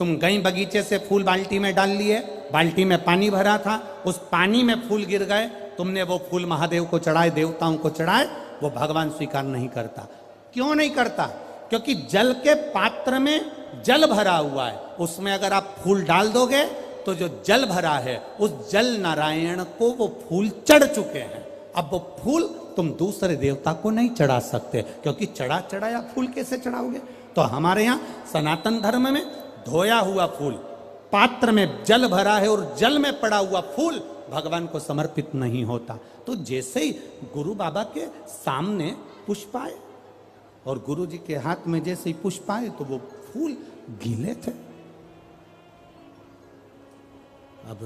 तुम गई बगीचे से फूल बाल्टी में डाल लिए, बाल्टी में पानी भरा था, उस पानी में फूल गिर गए, तुमने वो फूल महादेव को चढ़ाए, देवताओं को चढ़ाए, वो भगवान स्वीकार नहीं करता। क्यों नहीं करता? क्योंकि जल के पात्र में जल भरा हुआ है, उसमें अगर आप फूल डाल दोगे तो जो जल भरा है उस जल नारायण को वो फूल चढ़ चुके हैं। अब वो फूल तुम दूसरे देवता को नहीं चढ़ा सकते, क्योंकि चढ़ाया फूल कैसे चढ़ाओगे? तो हमारे यहाँ सनातन धर्म में धोया हुआ फूल, पात्र में जल भरा है और जल में पड़ा हुआ फूल भगवान को समर्पित नहीं होता। तो जैसे ही गुरु बाबा के सामने पुष्प आए और गुरु जी के हाथ में जैसे ही पुष्प आए तो वो फूल गीले थे। अब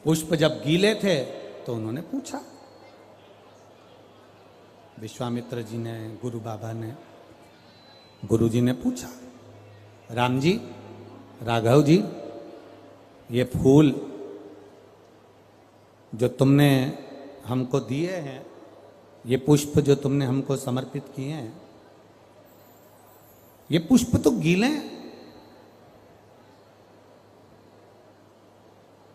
पुष्प जब गीले थे तो उन्होंने पूछा, विश्वामित्र जी ने, गुरु बाबा ने, गुरु जी ने पूछा, राम जी, राघव जी, ये फूल जो तुमने हमको दिए हैं, ये पुष्प जो तुमने हमको समर्पित किए हैं, ये पुष्प तो गीले हैं।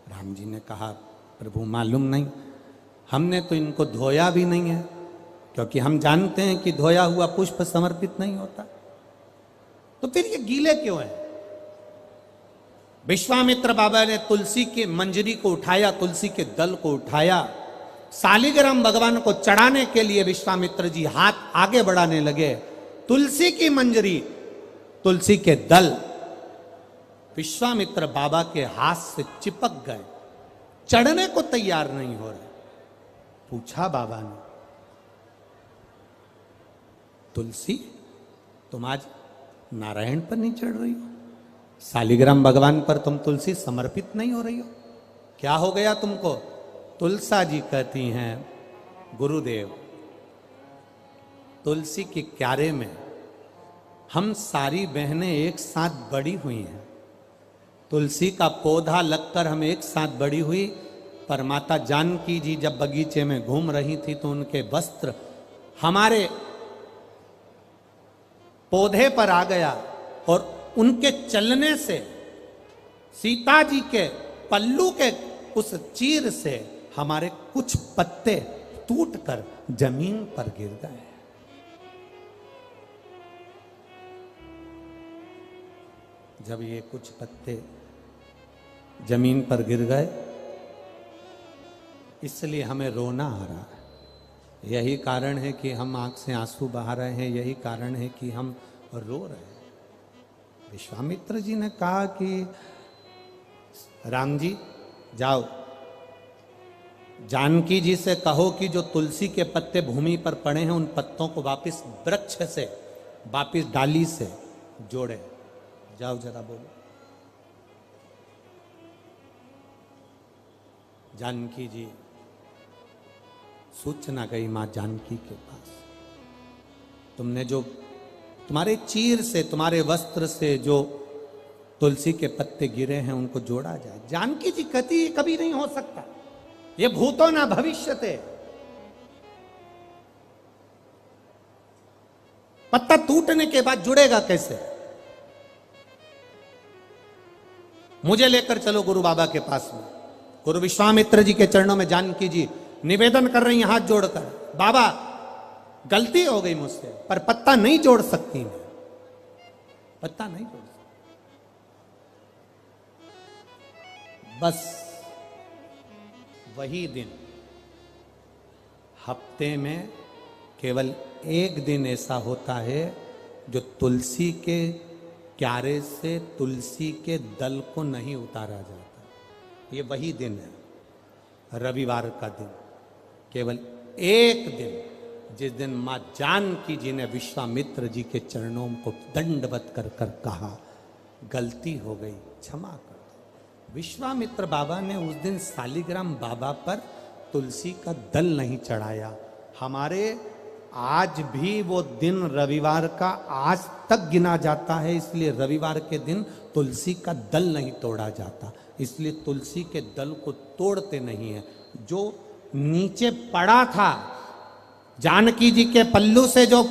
राम जी ने कहा, प्रभु मालूम नहीं, हमने तो इनको धोया भी नहीं है, क्योंकि हम जानते हैं कि धोया हुआ पुष्प समर्पित नहीं होता, तो फिर ये गीले क्यों है? विश्वामित्र बाबा ने तुलसी की मंजरी को उठाया, तुलसी के दल को उठाया, सालिग्राम भगवान को चढ़ाने के लिए विश्वामित्र जी हाथ आगे बढ़ाने लगे। तुलसी की मंजरी, तुलसी के दल विश्वामित्र बाबा के हाथ से चिपक गए, चढ़ने को तैयार नहीं हो रहे। पूछा बाबा ने, तुलसी तुम आज नारायण पर नहीं चढ़ रही हो, सालिग्राम भगवान पर तुम तुलसी समर्पित नहीं हो रही हो, क्या हो गया तुमको? तुलसा जी कहती हैं, गुरुदेव, तुलसी के क्यारे में हम सारी बहनें एक साथ बड़ी हुई हैं, तुलसी का पौधा लगकर हम एक साथ बड़ी हुई, पर माता जानकी जी जब बगीचे में घूम रही थी तो उनके वस्त्र हमारे पौधे पर आ गया और उनके चलने से सीता जी के पल्लू के उस चीर से हमारे कुछ पत्ते टूटकर जमीन पर गिर गए। जब ये कुछ पत्ते जमीन पर गिर गए, इसलिए हमें रोना आ रहा है। यही कारण है कि हम आंख से आंसू बहा रहे हैं, यही कारण है कि हम रो रहे हैं। विश्वामित्र जी ने कहा कि राम जी जाओ, जानकी जी से कहो कि जो तुलसी के पत्ते भूमि पर पड़े हैं उन पत्तों को वापस वृक्ष से, वापस डाली से जोड़े। जाओ जरा बोलो। जानकी जी, सूचना गई मां जानकी के पास, तुमने जो तुम्हारे चीर से, तुम्हारे वस्त्र से जो तुलसी के पत्ते गिरे हैं उनको जोड़ा जाए। जानकी जी कहती है, कभी नहीं हो सकता, ये भूतो ना भविष्यते, पत्ता टूटने के बाद जुड़ेगा कैसे? मुझे लेकर चलो गुरु बाबा के पास में। गुरु विश्वामित्र जी के चरणों में जानकी जी निवेदन कर रही हैं हाथ जोड़कर, बाबा गलती हो गई मुझसे, पर पत्ता नहीं जोड़ सकती मैं, पत्ता नहीं जोड़ सकती। बस वही दिन, हफ्ते में केवल एक दिन ऐसा होता है जो तुलसी के क्यारे से तुलसी के दल को नहीं उतारा जाता। ये वही दिन है, रविवार का दिन, केवल एक दिन, जिस दिन मां जानकी जी ने विश्वामित्र जी के चरणों को दंडवत कर कर कहा, गलती हो गई, क्षमा कर दो। विश्वामित्र बाबा ने उस दिन सालिग्राम बाबा पर तुलसी का दल नहीं चढ़ाया। हमारे आज भी वो दिन रविवार का आज तक गिना जाता है, इसलिए रविवार के दिन तुलसी का दल नहीं तोड़ा जाता, इसलिए तुलसी के दल को तोड़ते नहीं है। जो नीचे पड़ा था, जानकी जी के पल्लू से जो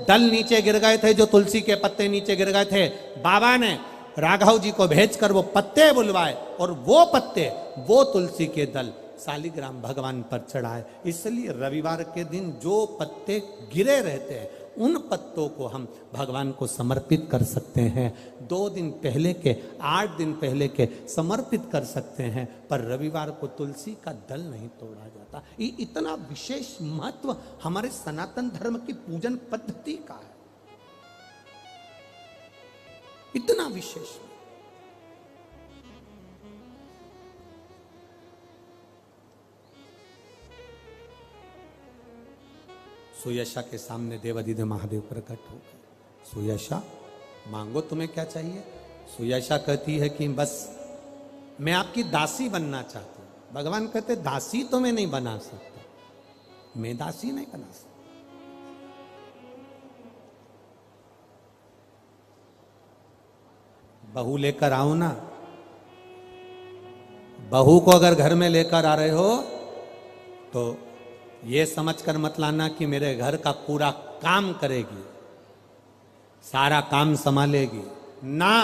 डल नीचे गिर गए थे, जो तुलसी के पत्ते नीचे गिर गए थे, बाबा ने राघव जी को भेजकर वो पत्ते बुलवाए और वो पत्ते, वो तुलसी के दल शालिग्राम भगवान पर चढ़ाए। इसलिए रविवार के दिन जो पत्ते गिरे रहते हैं उन पत्तों को हम भगवान को समर्पित कर सकते हैं। 2 दिन पहले के, 8 दिन पहले के समर्पित कर सकते हैं, पर रविवार को तुलसी का दल नहीं तोड़ा जाता। ये इतना विशेष महत्व हमारे सनातन धर्म की पूजन पद्धति का है, इतना विशेष। सुयशा के सामने देवाधिदेव महादेव प्रकट हो गए। सुयशा, मांगो तुम्हें क्या चाहिए। सुयशा कहती है कि बस मैं आपकी दासी बनना चाहती हूं। भगवान कहते दासी तो मैं नहीं बना सकता, मैं दासी नहीं बना सकता। बहू लेकर आओ ना। बहू को अगर घर में लेकर आ रहे हो तो ये समझकर मत लाना कि मेरे घर का पूरा काम करेगी, सारा काम संभालेगी ना।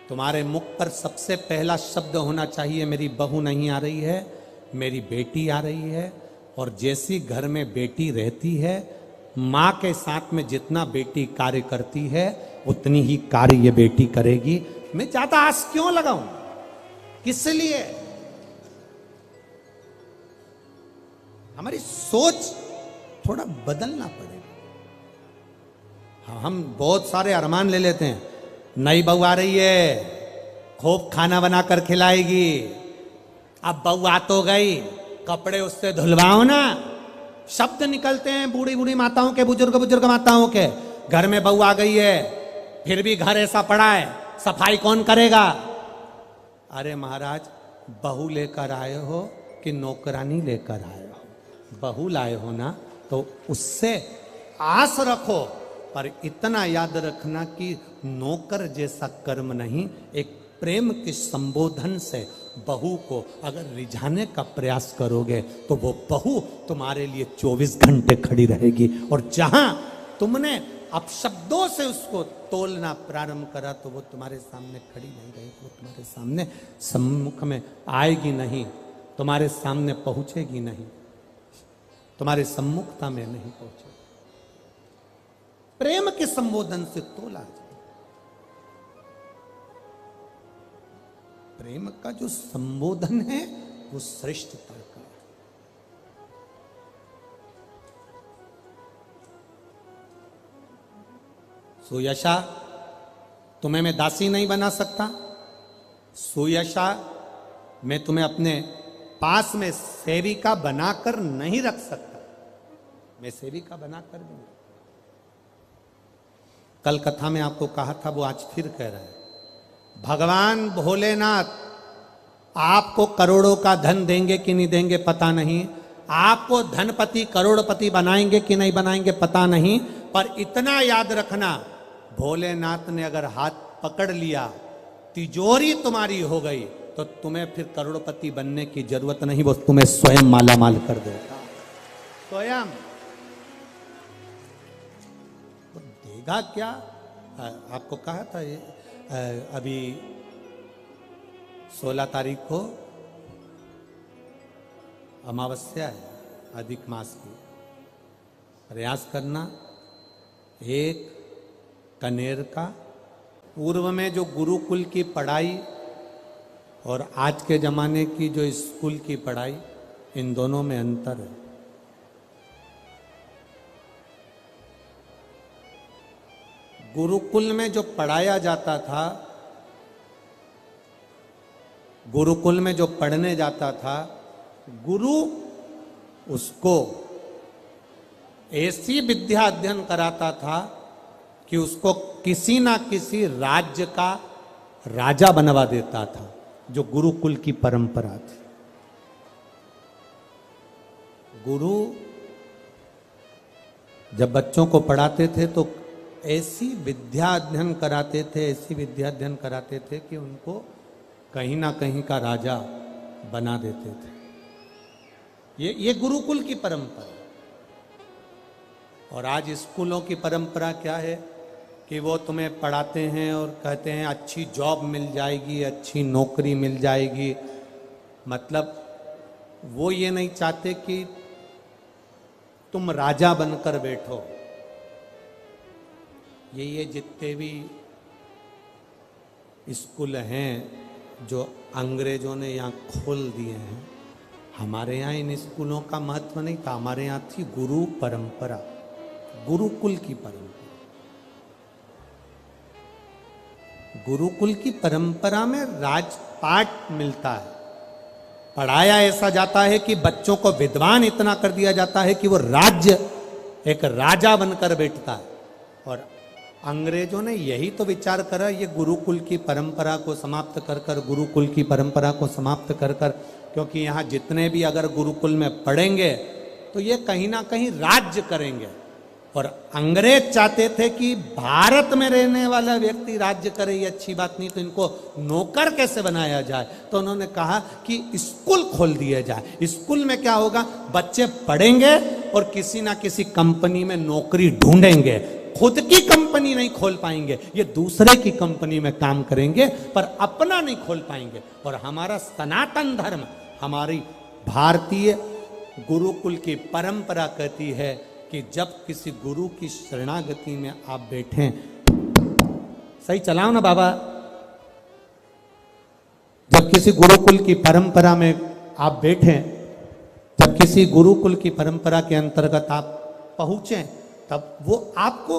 तुम्हारे मुख पर सबसे पहला शब्द होना चाहिए, मेरी बहू नहीं आ रही है, मेरी बेटी आ रही है। और जैसी घर में बेटी रहती है, मां के साथ में जितना बेटी कार्य करती है उतनी ही कार्य ये बेटी करेगी। मैं ज्यादा आस क्यों लगाऊं, किस लिए। हमारी सोच थोड़ा बदलना पड़ेगा। हम बहुत सारे अरमान ले लेते हैं, नई बहू आ रही है, खूब खाना बनाकर खिलाएगी। अब बहू आ तो गई, कपड़े उससे धुलवाओ ना। शब्द निकलते हैं बूढ़ी बूढ़ी माताओं के, बुजुर्ग बुजुर्ग माताओं के। घर में बहू आ गई है, फिर भी घर ऐसा पड़ा है, सफाई कौन करेगा। अरे महाराज, बहू लेकर आए हो कि नौकरानी लेकर आए हो, बहू लाए हो ना, तो उससे आस रखो। पर इतना याद रखना कि नौकर जैसा कर्म नहीं, एक प्रेम के संबोधन से बहू को अगर रिझाने का प्रयास करोगे तो वो बहू तुम्हारे लिए 24 घंटे खड़ी रहेगी। और जहां तुमने अपशब्दों से उसको तोलना प्रारंभ करा तो वो तुम्हारे सामने खड़ी नहीं रहेगी, वो तुम्हारे सामने सम्मुख में आएगी नहीं, तुम्हारे सामने पहुंचेगी नहीं, तुम्हारे सम्मुखता में नहीं पहुंचेगी। प्रेम के संबोधन से तोला जाए। प्रेम का जो संबोधन है वो श्रेष्ठता का है। सुयशा, तुम्हें मैं दासी नहीं बना सकता। सुयशा, मैं तुम्हें अपने पास में सेविका बनाकर नहीं रख सकता। मैं सेविका बनाकर भी नहीं। कल कथा में आपको कहा था, वो आज फिर कह रहा है। भगवान भोलेनाथ आपको करोड़ों का धन देंगे कि नहीं देंगे पता नहीं, आपको धनपति करोड़पति बनाएंगे कि नहीं बनाएंगे पता नहीं, पर इतना याद रखना, भोलेनाथ ने अगर हाथ पकड़ लिया, तिजोरी तुम्हारी हो गई, तो तुम्हें फिर करोड़पति बनने की जरूरत नहीं, वो तुम्हें स्वयं मालामाल कर देगा। स्वयं तो देगा क्या। आपको कहा था ये अभी 16 तारीख को अमावस्या है अधिक मास की। प्रयास करना, एक कनेर का, पूर्व में जो गुरुकुल की पढ़ाई और आज के जमाने की जो स्कूल की पढ़ाई, इन दोनों में अंतर है। गुरुकुल में जो पढ़ाया जाता था, गुरुकुल में जो पढ़ने जाता था, गुरु उसको ऐसी विद्या अध्ययन कराता था कि उसको किसी ना किसी राज्य का राजा बनवा देता था, जो गुरुकुल की परंपरा थी। गुरु जब बच्चों को पढ़ाते थे तो ऐसी विद्या अध्ययन कराते थे, ऐसी विद्या अध्ययन कराते थे कि उनको कहीं ना कहीं का राजा बना देते थे। ये गुरुकुल की परंपरा। और आज स्कूलों की परंपरा क्या है कि वो तुम्हें पढ़ाते हैं और कहते हैं अच्छी जॉब मिल जाएगी, अच्छी नौकरी मिल जाएगी। मतलब वो ये नहीं चाहते कि तुम राजा बनकर बैठो। ये जितने भी स्कूल हैं जो अंग्रेजों ने यहाँ खोल दिए हैं, हमारे यहाँ इन स्कूलों का महत्व नहीं था। हमारे यहाँ थी गुरु परंपरा, गुरुकुल की परंपरा। गुरुकुल की परंपरा में राजपाट मिलता है, पढ़ाया ऐसा जाता है कि बच्चों को विद्वान इतना कर दिया जाता है कि वो राज्य एक राजा बनकर बैठता है। और अंग्रेजों ने यही तो विचार करा, ये गुरुकुल की परंपरा को समाप्त कर कर, गुरुकुल की परंपरा को समाप्त कर कर, क्योंकि यहाँ जितने भी अगर गुरुकुल में पढ़ेंगे तो ये कहीं ना कहीं राज्य करेंगे। और अंग्रेज चाहते थे कि भारत में रहने वाला व्यक्ति राज्य करे, ये अच्छी बात नहीं, तो इनको नौकर कैसे बनाया जाए। तो उन्होंने कहा कि स्कूल खोल दिया जाए। स्कूल में क्या होगा, बच्चे पढ़ेंगे और किसी ना किसी कंपनी में नौकरी ढूंढेंगे। खुद की कंपनी नहीं खोल पाएंगे, ये दूसरे की कंपनी में काम करेंगे, पर अपना नहीं खोल पाएंगे। और हमारा सनातन धर्म, हमारी भारतीय गुरुकुल की परंपरा कहती है कि जब किसी गुरु की शरणागति में आप बैठें, सही चलाओ ना बाबा, जब किसी गुरुकुल की परंपरा में आप बैठें, जब किसी गुरुकुल की परंपरा के अंतर्गत आप पहुंचे, तब वो आपको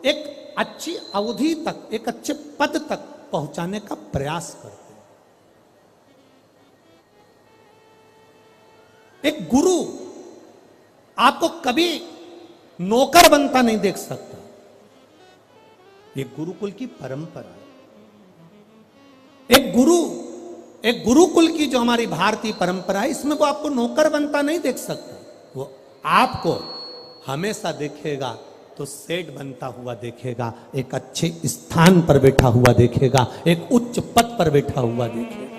एक अच्छी अवधि तक, एक अच्छे पद तक पहुंचाने का प्रयास करते हैं। एक गुरु आपको कभी नौकर बनता नहीं देख सकता। ये गुरुकुल की परंपरा है। एक गुरुकुल की जो हमारी भारतीय परंपरा है, इसमें वो आपको नौकर बनता नहीं देख सकता। वो आपको हमेशा देखेगा तो सेठ बनता हुआ देखेगा, एक अच्छे स्थान पर बैठा हुआ देखेगा, एक उच्च पद पर बैठा हुआ देखेगा।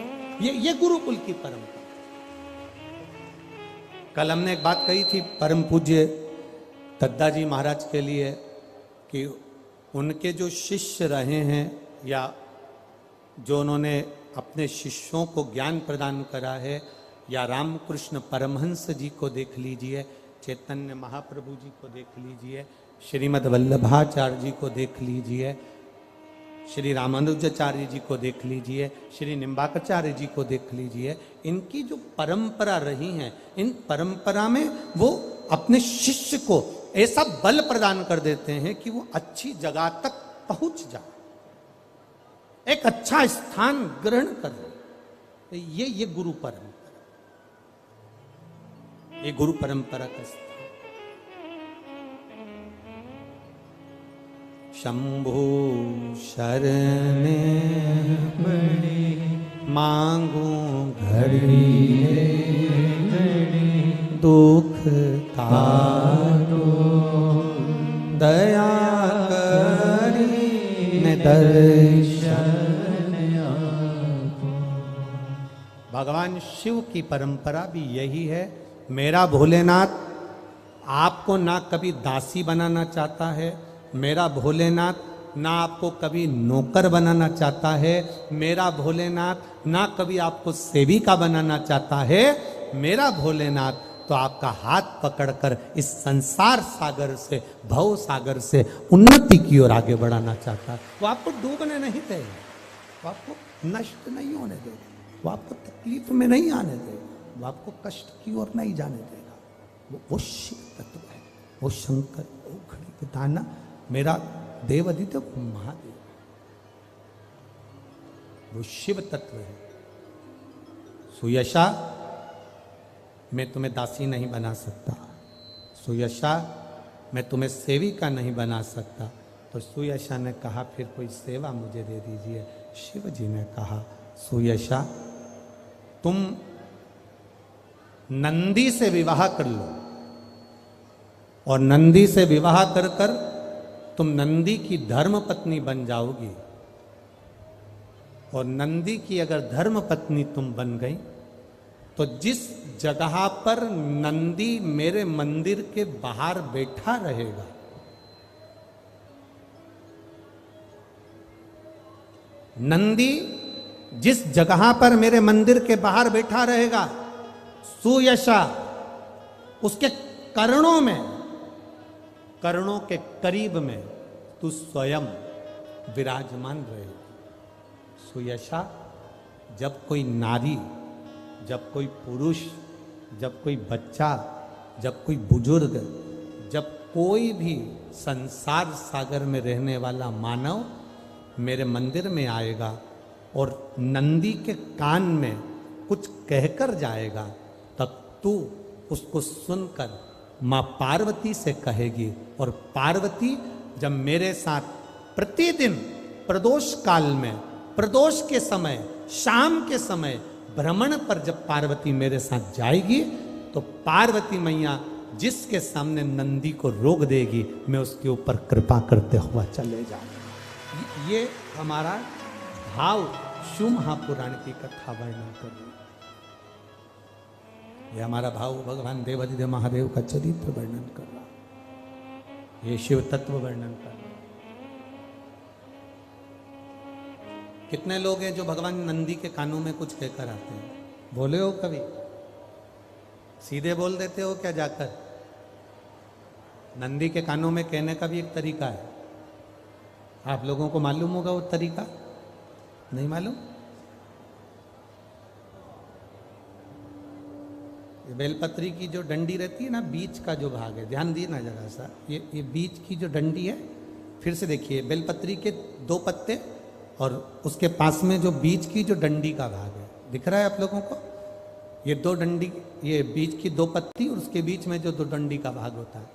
ये गुरुकुल की परंपरा। कल हमने एक बात कही थी परम पूज्य दद्दाजी महाराज के लिए कि उनके जो शिष्य रहे हैं या जो उन्होंने अपने शिष्यों को ज्ञान प्रदान करा है, या रामकृष्ण परमहंस जी को देख लीजिए, चैतन्य महाप्रभु जी को देख लीजिए, श्रीमद् वल्लभाचार्य जी को देख लीजिए, श्री रामानुजाचार्य जी को देख लीजिए, श्री निम्बाकाचार्य जी को देख लीजिए। इनकी जो परंपरा रही है, इन परंपरा में वो अपने शिष्य को ऐसा बल प्रदान कर देते हैं कि वो अच्छी जगह तक पहुंच जाए, एक अच्छा स्थान ग्रहण कर ले। ये गुरु परंपरा, ये गुरु परंपरा का स्थान। शंभु शरणे पड़े मांगू घड़ी दुख तारो दया करी ने दर्शन आपको। भगवान शिव की परंपरा भी यही है। मेरा भोलेनाथ आपको ना कभी दासी बनाना चाहता है, मेरा भोलेनाथ ना आपको कभी नौकर बनाना चाहता है, मेरा भोलेनाथ ना कभी आपको सेविका बनाना चाहता है। मेरा भोलेनाथ तो आपका हाथ पकड़कर इस संसार सागर से, भव सागर से उन्नति की ओर आगे बढ़ाना चाहता है। वो आपको डूबने नहीं देगा, वो आपको नष्ट नहीं होने देगा, वो आपको तकलीफ में नहीं आने देगा, वो आपको कष्ट की ओर नहीं जाने देगा। वो शिव तत्व है, वो शंकर, वो घड़ी के दाना, मेरा देव आदित्य महादेव, वो शिव तत्व है। सुयशा, मैं तुम्हें दासी नहीं बना सकता, सुयशा मैं तुम्हें सेविका नहीं बना सकता। तो सुयशा ने कहा फिर कोई सेवा मुझे दे दीजिए। शिव जी ने कहा सुयशा तुम नंदी से विवाह कर लो, और नंदी से विवाह कर कर तुम नंदी की धर्म पत्नी बन जाओगी। और नंदी की अगर धर्म पत्नी तुम बन गई तो जिस जगह पर नंदी मेरे मंदिर के बाहर बैठा रहेगा, नंदी जिस जगह पर मेरे मंदिर के बाहर बैठा रहेगा, सुयशा उसके कर्णों में, कर्णों के करीब में तू स्वयं विराजमान रहेगा। सुयशा, जब कोई नारी, जब कोई पुरुष, जब कोई बच्चा, जब कोई बुजुर्ग, जब कोई भी संसार सागर में रहने वाला मानव मेरे मंदिर में आएगा और नंदी के कान में कुछ कहकर जाएगा, तब तू उसको सुनकर माँ पार्वती से कहेगी। और पार्वती जब मेरे साथ प्रतिदिन प्रदोष काल में, प्रदोष के समय, शाम के समय भ्रमण पर जब पार्वती मेरे साथ जाएगी, तो पार्वती मैया जिसके सामने नंदी को रोक देगी, मैं उसके ऊपर कृपा करते हुआ चले जाऊंगा। ये हमारा भाव शिव महापुराण की कथा वर्णन कर रही है। ये हमारा भाव भगवान देवाधिदेव महादेव का चरित्र वर्णन कर रहा है, ये शिव तत्व वर्णन कर रहा है। कितने लोग हैं जो भगवान नंदी के कानों में कुछ कहकर आते हैं? बोले हो कभी? सीधे बोल देते हो क्या जाकर? नंदी के कानों में कहने का भी एक तरीका है। आप लोगों को मालूम होगा वो तरीका? नहीं मालूम? ये बेलपत्री की जो डंडी रहती है ना, बीच का जो भाग है, ध्यान दिए ना जरा सा, ये बीच की जो डंडी है, फिर से देखिए, बेलपत्री के 2 पत्ते और उसके पास में जो बीच की जो डंडी का भाग है, दिख रहा है आप लोगों को? ये 2 डंडी, ये बीच की 2 पत्ती और उसके बीच में जो 2 डंडी का भाग होता है।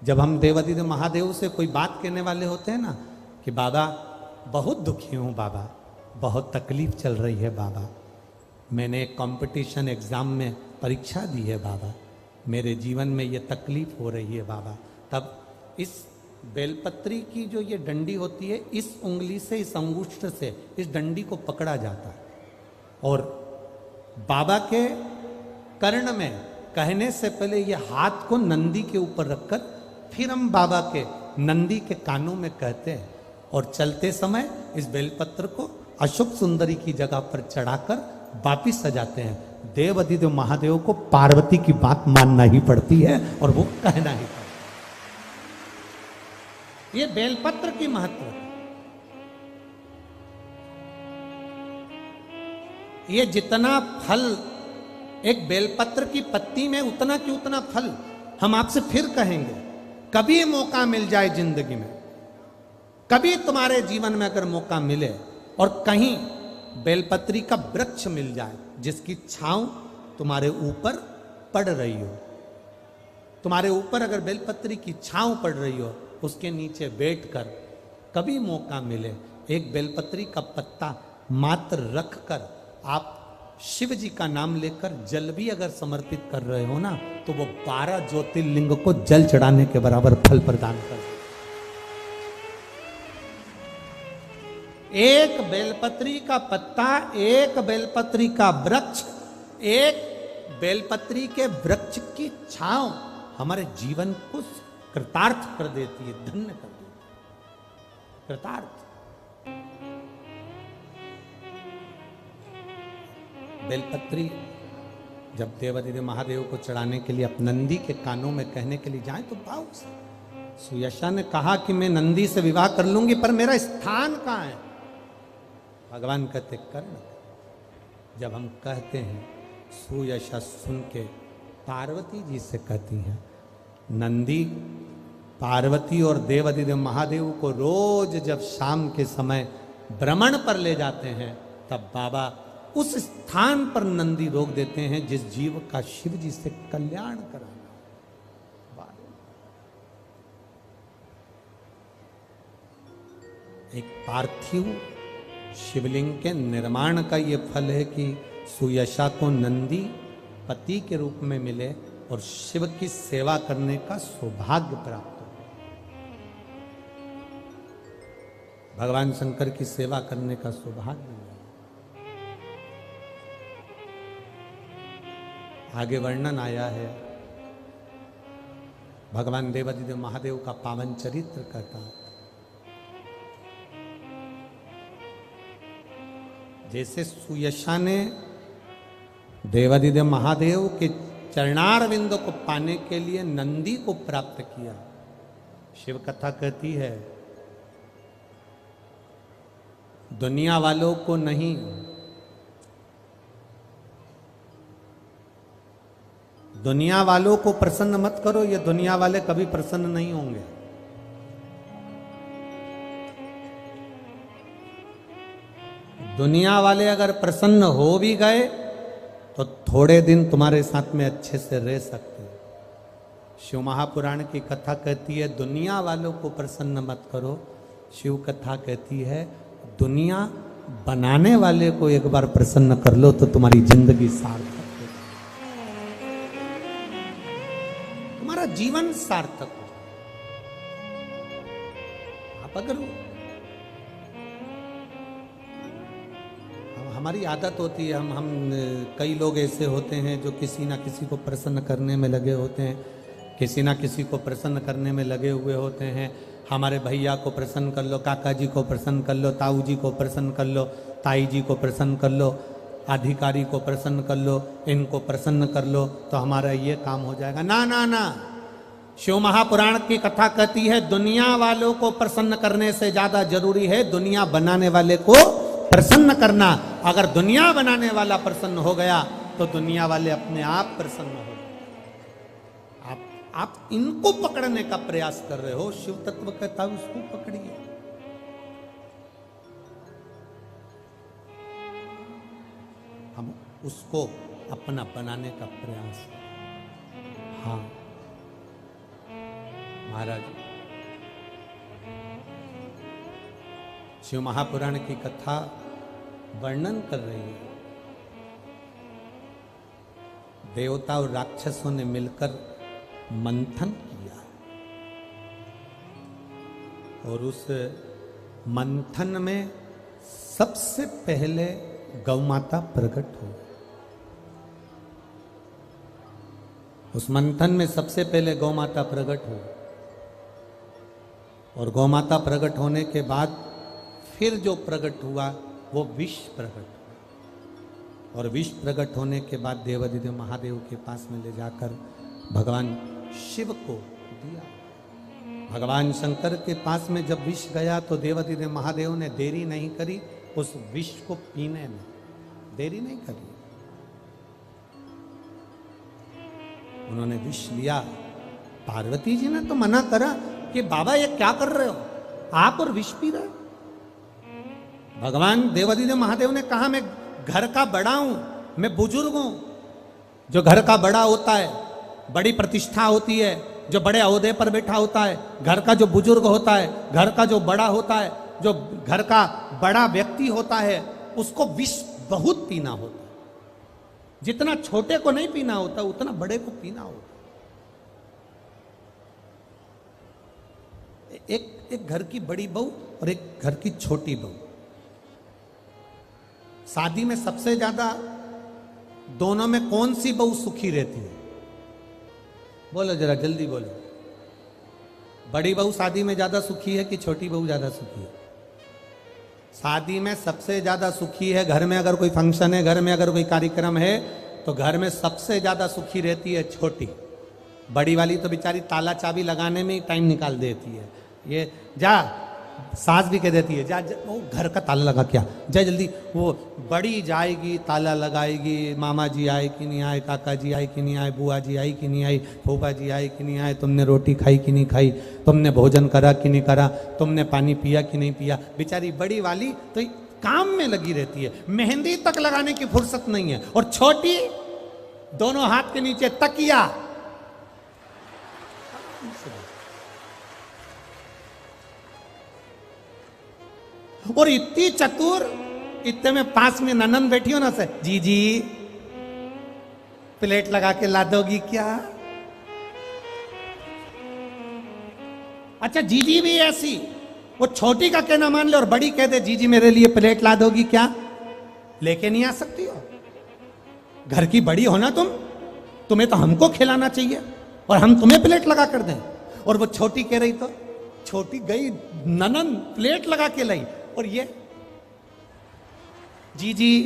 जब हम देवाधिदेव महादेव से कोई बात कहने वाले होते हैं ना कि बाबा बहुत दुखी हूँ, बाबा बहुत तकलीफ चल रही है, बाबा मैंने एक कंपटीशन एग्जाम में परीक्षा दी है, बाबा मेरे जीवन में ये तकलीफ हो रही है बाबा, तब इस बेलपत्री की जो ये डंडी होती है, इस उंगली से, इस अंगुष्ठ से इस डंडी को पकड़ा जाता है और बाबा के कर्ण में कहने से पहले ये हाथ को नंदी के ऊपर रखकर फिर हम बाबा के नंदी के कानों में कहते हैं और चलते समय इस बेलपत्र को अशोक सुंदरी की जगह पर चढ़ाकर वापिस सजाते हैं। देवाधिदेव महादेव को पार्वती की बात मानना ही पड़ती है और वो कहना ही पड़ता है। ये बेलपत्र की महत्व है। ये जितना फल एक बेलपत्र की पत्ती में, उतना की उतना फल हम आपसे फिर कहेंगे। कभी मौका मिल जाए जिंदगी में, कभी तुम्हारे जीवन में अगर मौका मिले और कहीं बेलपत्री का वृक्ष मिल जाए जिसकी छांव तुम्हारे ऊपर पड़ रही हो, तुम्हारे ऊपर अगर बेलपत्री की छांव पड़ रही हो, उसके नीचे बैठकर कभी मौका मिले, एक बेलपत्री का पत्ता मात्र रखकर आप शिव जी का नाम लेकर जल भी अगर समर्पित कर रहे हो ना, तो वो 12 ज्योतिर्लिंग को जल चढ़ाने के बराबर फल प्रदान कर। एक बेलपत्री का पत्ता, एक बेलपत्री का वृक्ष, एक बेलपत्री के वृक्ष की छांव हमारे जीवन को कृतार्थ कर देती है, धन्य कर देती है, कृतार्थ। बेलपत्री जब देवाधिदेव महादेव को चढ़ाने के लिए, अब नंदी के कानों में कहने के लिए जाए तो भाव से सुयशा ने कहा कि मैं नंदी से विवाह कर लूंगी, पर मेरा स्थान कहाँ है? भगवान कहते कर्ण। जब हम कहते हैं, सुयशा सुन के पार्वती जी से कहती हैं, नंदी पार्वती और देवाधिदेव महादेव को रोज जब शाम के समय भ्रमण पर ले जाते हैं, तब बाबा उस स्थान पर नंदी रोक देते हैं जिस जीव का शिव जी से कल्याण कराना। एक पार्थिव शिवलिंग के निर्माण का ये फल है कि सुयशा को नंदी पति के रूप में मिले और शिव की सेवा करने का सौभाग्य प्राप्त हो, भगवान शंकर की सेवा करने का सौभाग्य मिले। आगे वर्णन आया है भगवान देवादिदेव महादेव का पावन चरित्र कहता। जैसे सुयशा ने देवादिदेव महादेव के चरणारविंद को पाने के लिए नंदी को प्राप्त किया, शिव कथा कहती है दुनिया वालों को नहीं, दुनिया वालों को प्रसन्न मत करो, ये दुनिया वाले कभी प्रसन्न नहीं होंगे। दुनिया वाले अगर प्रसन्न हो भी गए तो थोड़े दिन तुम्हारे साथ में अच्छे से रह सकते हैं। शिव महापुराण की कथा कहती है दुनिया वालों को प्रसन्न मत करो, शिव कथा कहती है दुनिया बनाने वाले को एक बार प्रसन्न कर लो तो तुम्हारी जिंदगी सार्थक हो, तुम्हारा जीवन सार्थक हो। आप अगर हमारी आदत होती है, हम कई लोग ऐसे होते हैं जो किसी ना किसी को प्रसन्न करने में लगे होते हैं, किसी ना किसी को प्रसन्न करने में लगे हुए होते हैं। हमारे भैया को प्रसन्न कर लो, काका जी को प्रसन्न कर लो, ताऊ जी को प्रसन्न कर लो, ताई जी को प्रसन्न कर लो, अधिकारी को प्रसन्न कर लो, इनको प्रसन्न कर लो तो हमारा ये काम हो जाएगा। ना ना ना, शिव महापुराण की कथा कहती है दुनिया वालों को प्रसन्न करने से ज्यादा जरूरी है दुनिया बनाने वाले को प्रसन्न करना। अगर दुनिया बनाने वाला प्रसन्न हो गया तो दुनिया वाले अपने आप प्रसन्न हो। आप इनको पकड़ने का प्रयास कर रहे हो, शिव तत्व कहता है उसको पकड़िए। हम उसको अपना बनाने का प्रयास। हाँ महाराज, शिव महापुराण की कथा वर्णन कर रही है देवता और राक्षसों ने मिलकर मंथन किया और उस मंथन में सबसे पहले गौ माता प्रकट हुई। उस मंथन में सबसे पहले गौ माता प्रकट हुई और गौ माता प्रकट होने के बाद फिर जो प्रकट हुआ वो विष प्रकट हुआ और विष प्रकट होने के बाद देवादिदेव महादेव के पास में ले जाकर भगवान शिव को दिया। भगवान शंकर के पास में जब विष गया तो देवादिदेव महादेव ने देरी नहीं करी, उस विष को पीने में देरी नहीं करी। उन्होंने विष लिया। पार्वती जी ने तो मना करा कि बाबा ये क्या कर रहे हो, आप और विष पी रहे हो। भगवान देवादिदेव महादेव ने कहा मैं घर का बड़ा हूं, मैं बुजुर्ग हूं। जो घर का बड़ा होता है, बड़ी प्रतिष्ठा होती है, जो बड़े ओहदे पर बैठा होता है, घर का जो बुजुर्ग होता है, घर का जो बड़ा होता है, जो घर का बड़ा व्यक्ति होता है, उसको विष बहुत पीना होता है। जितना छोटे को नहीं पीना होता उतना बड़े को पीना होता। एक घर की बड़ी बहू और एक घर की छोटी बहू, शादी में सबसे ज्यादा दोनों में कौन सी बहू सुखी रहती है? बोलो जरा जल्दी बोलो। बड़ी बहू शादी में ज्यादा सुखी है कि छोटी बहू ज्यादा सुखी है? शादी में सबसे ज्यादा सुखी है। घर में अगर कोई फंक्शन है, घर में अगर कोई कार्यक्रम है तो घर में सबसे ज्यादा सुखी रहती है छोटी। बड़ी वाली तो बेचारी ताला चाबी लगाने में ही टाइम निकाल देती है। ये जा, सास भी कह देती है जा, जा वो घर का ताला लगा क्या, जा जल्दी। वो बड़ी जाएगी, ताला लगाएगी, मामा जी आए कि नहीं आए, काका जी आए कि नहीं आए, बुआ जी आई कि नहीं आई, फूफा जी आए कि नहीं आए, तुमने रोटी खाई कि नहीं खाई, तुमने भोजन करा कि नहीं करा, तुमने पानी पिया कि नहीं पिया। बेचारी बड़ी वाली तो काम में लगी रहती है, मेहंदी तक लगाने की फुर्सत नहीं है। और छोटी दोनों हाथ के नीचे तकिया, और इतनी चतुर, इतने में पास में ननन बैठी हो ना से, जी जी प्लेट लगा के ला दोगी क्या? अच्छा जीजी भी ऐसी, वो छोटी का कहना मान ले और बड़ी कह दे जीजी मेरे लिए प्लेट ला दोगी क्या? लेके नहीं आ सकती हो? घर की बड़ी हो ना तुम, तुम्हें तो हमको खिलाना चाहिए और हम तुम्हें प्लेट लगा कर दें। और वो छोटी कह रही तो छोटी गई ननन प्लेट लगा के लाई, और ये जी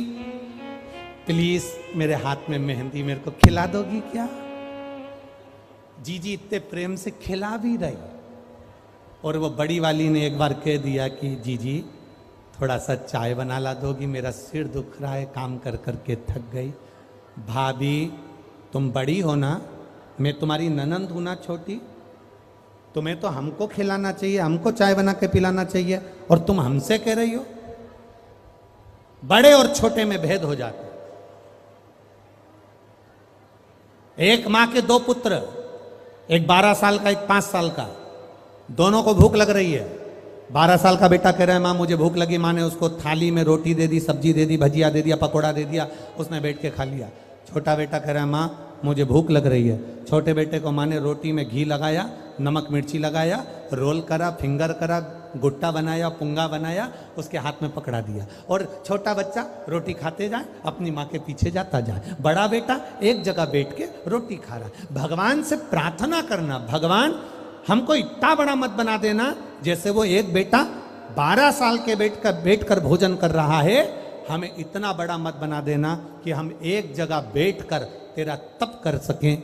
प्लीज मेरे हाथ में मेहंदी मेरे को खिला दोगी क्या? जीजी इतने प्रेम से खिला भी रही, और वो बड़ी वाली ने एक बार कह दिया कि जीजी थोड़ा सा चाय बना ला दोगी, मेरा सिर दुख रहा है, काम कर करके थक गई। भाभी तुम बड़ी हो ना, मैं तुम्हारी ननंद हूं ना छोटी, तुम्हें तो हमको खिलाना चाहिए, हमको चाय बना के पिलाना चाहिए, और तुम हमसे कह रही हो। बड़े और छोटे में भेद हो जाते। एक मां के दो पुत्र, एक 12 साल का, एक 5 साल का, दोनों को भूख लग रही है। 12 साल का बेटा कह रहा है मां मुझे भूख लगी, मां ने उसको थाली में रोटी दे दी, सब्जी दे दी, भजिया दे दिया, पकोड़ा दे दिया, उसने बैठ के खा लिया। छोटा बेटा कह रहा है मां मुझे भूख लग रही है। छोटे बेटे को मां ने रोटी में घी लगाया, नमक मिर्ची लगाया, रोल करा, फिंगर करा, गुट्टा बनाया, पुंगा बनाया, उसके हाथ में पकड़ा दिया, और छोटा बच्चा रोटी खाते जाए, अपनी माँ के पीछे जाता जाए। बड़ा बेटा एक जगह बैठ के रोटी खा रहा। भगवान से प्रार्थना करना, भगवान हमको इतना बड़ा मत बना देना, जैसे वो एक बेटा 12 साल के बैठकर भोजन कर रहा है, हमें इतना बड़ा मत बना देना कि हम एक जगह बैठकर तेरा तप कर सकें,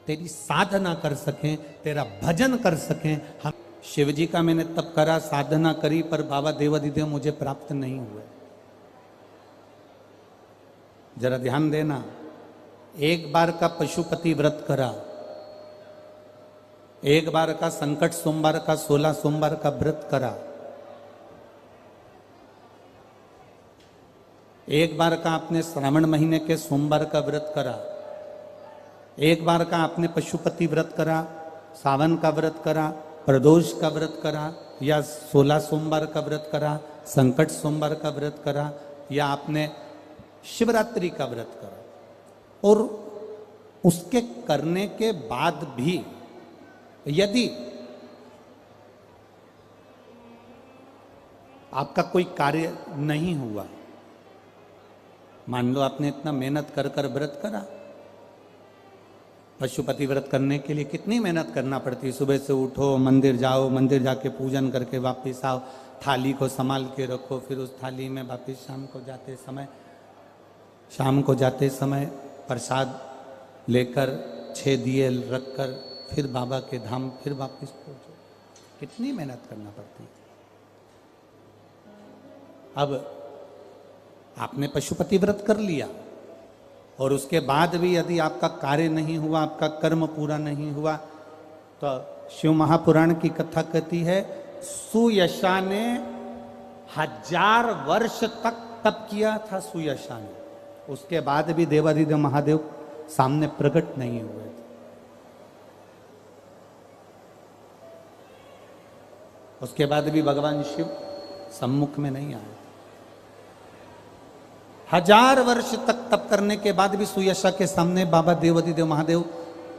तेरी साधना कर सकें, तेरा भजन कर सकें। हम शिव जी का मैंने तप करा, साधना करी, पर बाबा देवाधिदेव मुझे प्राप्त नहीं हुए। जरा ध्यान देना, एक बार का पशुपति व्रत करा, एक बार का संकट सोमवार का, 16 सोमवार का व्रत करा, एक बार का आपने श्रावण महीने के सोमवार का व्रत करा, एक बार का आपने पशुपति व्रत करा, सावन का व्रत करा, प्रदोष का व्रत करा, या 16 सोमवार का व्रत करा, संकट सोमवार का व्रत करा, या आपने शिवरात्रि का व्रत करा, और उसके करने के बाद भी यदि आपका कोई कार्य नहीं हुआ, मान लो आपने इतना मेहनत कर कर व्रत करा, पशुपति व्रत करने के लिए कितनी मेहनत करना पड़ती है। सुबह से उठो, मंदिर जाओ, मंदिर जाके पूजन करके वापस आओ, थाली को संभाल के रखो, फिर उस थाली में वापस शाम को जाते समय प्रसाद लेकर 6 दिए रखकर फिर बाबा के धाम फिर वापस पहुंचो। कितनी मेहनत करना पड़ती है। अब आपने पशुपति व्रत कर लिया, और उसके बाद भी यदि आपका कार्य नहीं हुआ, आपका कर्म पूरा नहीं हुआ, तो शिव महापुराण की कथा कहती है सुयशा ने 1000 वर्ष तक तप किया था। सुयशा ने, उसके बाद भी देवाधिदेव महादेव सामने प्रकट नहीं हुए थे। उसके बाद भी भगवान शिव सम्मुख में नहीं आए। 1000 वर्ष तक तप करने के बाद भी सुयशा के सामने बाबा देवाधिदेव महादेव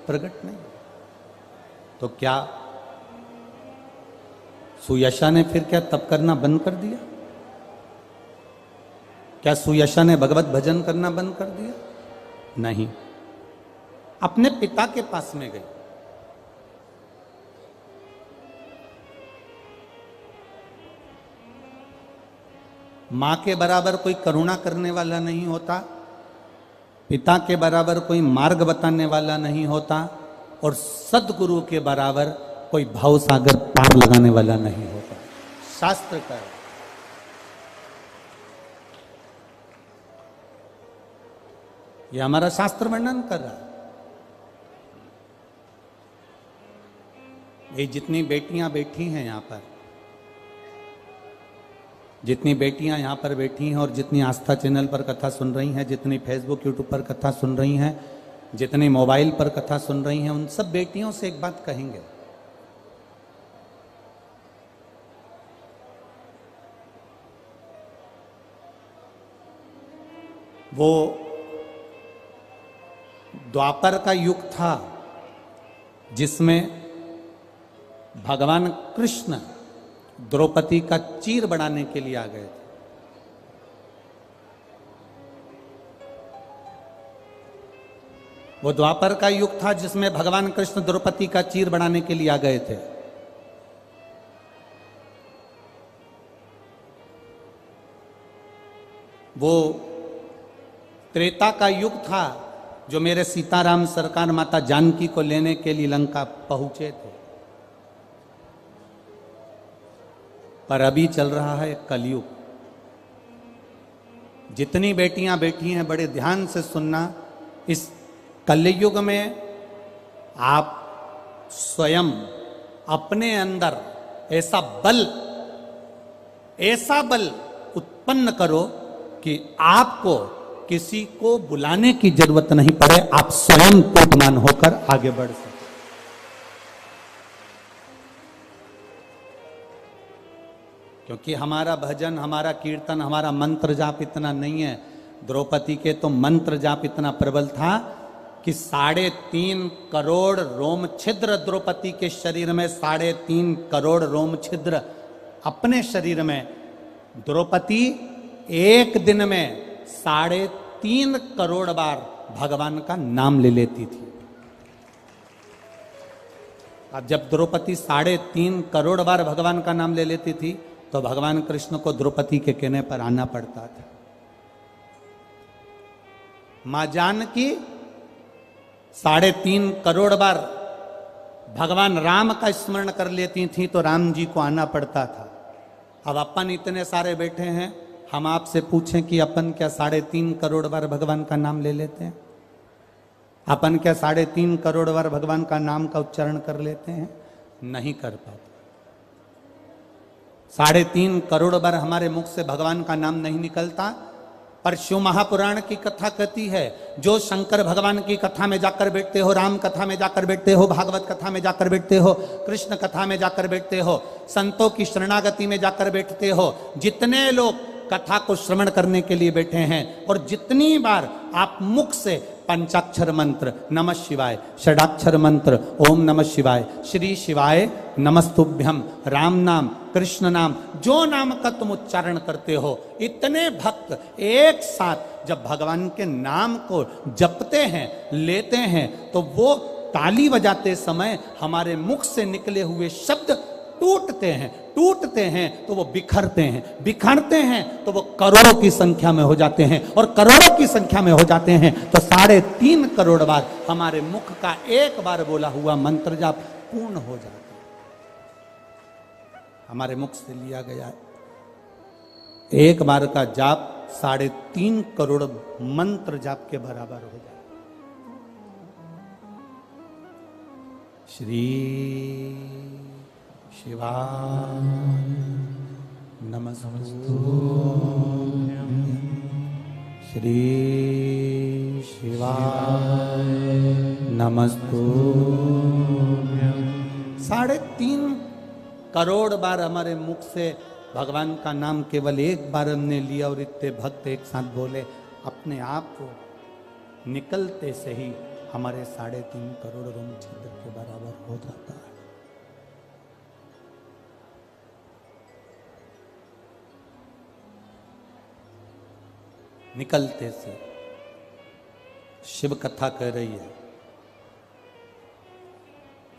प्रकट नहीं। तो क्या सुयशा ने फिर क्या तप करना बंद कर दिया? क्या सुयशा ने भगवत भजन करना बंद कर दिया? नहीं, अपने पिता के पास में गई। मां के बराबर कोई करुणा करने वाला नहीं होता, पिता के बराबर कोई मार्ग बताने वाला नहीं होता, और सदगुरु के बराबर कोई भाव सागर पार लगाने वाला नहीं होता। शास्त्र का ये हमारा शास्त्र वर्णन कर रहा है। ये जितनी बेटियां बैठी हैं यहां पर, जितनी बेटियां यहाँ पर बैठी हैं, और जितनी आस्था चैनल पर कथा सुन रही हैं, जितनी फेसबुक यूट्यूब पर कथा सुन रही हैं, जितनी मोबाइल पर कथा सुन रही हैं, उन सब बेटियों से एक बात कहेंगे। वो द्वापर का युग था जिसमें भगवान कृष्ण द्रौपदी का चीर बढ़ाने के लिए आ गए थे। वो द्वापर का युग था जिसमें भगवान कृष्ण द्रौपदी का चीर बनाने के लिए आ गए थे। वो त्रेता का युग था जो मेरे सीताराम सरकार माता जानकी को लेने के लिए लंका पहुंचे थे। पर अभी चल रहा है कलयुग। जितनी बेटियां बैठी हैं बड़े ध्यान से सुनना, इस कलयुग में आप स्वयं अपने अंदर ऐसा बल उत्पन्न करो कि आपको किसी को बुलाने की जरूरत नहीं पड़े, आप स्वयं पूर्णमान होकर आगे बढ़ सकें। क्योंकि हमारा भजन, हमारा कीर्तन, हमारा मंत्र जाप इतना नहीं है। द्रौपदी के तो मंत्र जाप इतना प्रबल था कि 3.5 करोड़ रोम छिद्र द्रौपदी के शरीर में, 3.5 करोड़ रोम छिद्र अपने शरीर में। द्रौपदी एक दिन में 3.5 करोड़ बार भगवान का नाम ले लेती थी। अब जब द्रौपदी 3.5 करोड़ बार भगवान का नाम ले लेती थी तो भगवान कृष्ण को द्रौपदी के कहने पर आना पड़ता था। मां जानकी 3.5 करोड़ बार भगवान राम का स्मरण कर लेती थी तो राम जी को आना पड़ता था। अब अपन इतने सारे बैठे हैं, हम आपसे पूछें कि अपन क्या 3.5 करोड़ बार भगवान का नाम ले लेते हैं? अपन क्या 3.5 करोड़ बार भगवान का नाम का उच्चारण कर लेते हैं? नहीं कर पाते। 3.5 करोड़ बार हमारे मुख से भगवान का नाम नहीं निकलता। पर शिव महापुराण की कथा कहती है, जो शंकर भगवान की कथा में जाकर बैठते हो, राम कथा में जाकर बैठते हो, भागवत कथा में जाकर बैठते हो, कृष्ण कथा में जाकर बैठते हो, संतों की शरणागति में जाकर बैठते हो, जितने लोग कथा को श्रवण करने के लिए बैठे हैं और जितनी बार आप मुख से पंचाक्षर मंत्र नमः शिवाय, षडाक्षर मंत्र ओम नमः शिवाय, श्री शिवाय नमस्तुभ्यम, राम नाम, कृष्ण नाम, जो नाम का तुम उच्चारण करते हो, इतने भक्त एक साथ जब भगवान के नाम को जपते हैं, लेते हैं, तो वो ताली बजाते समय हमारे मुख से निकले हुए शब्द टूटते हैं तो वो बिखरते हैं तो वो करोड़ों की संख्या में हो जाते हैं, और करोड़ों की संख्या में हो जाते हैं तो 3.5 करोड़ बार हमारे मुख का एक बार बोला हुआ मंत्र जाप पूर्ण हो जाता है। हमारे मुख से लिया गया एक बार का जाप 3.5 करोड़ मंत्र जाप के बराबर हो जाता है। श्री शिवाय नमस्तुभ्यं, श्री शिवाय नमस्तुभ्यं। 3.5 करोड़ बार हमारे मुख से भगवान का नाम केवल एक बार हमने लिया और इतने भक्त एक साथ बोले, अपने आप को निकलते से ही हमारे 3.5 करोड़ रोम छिद्र के बराबर हो जाता है। निकलते से शिव कथा कह रही है।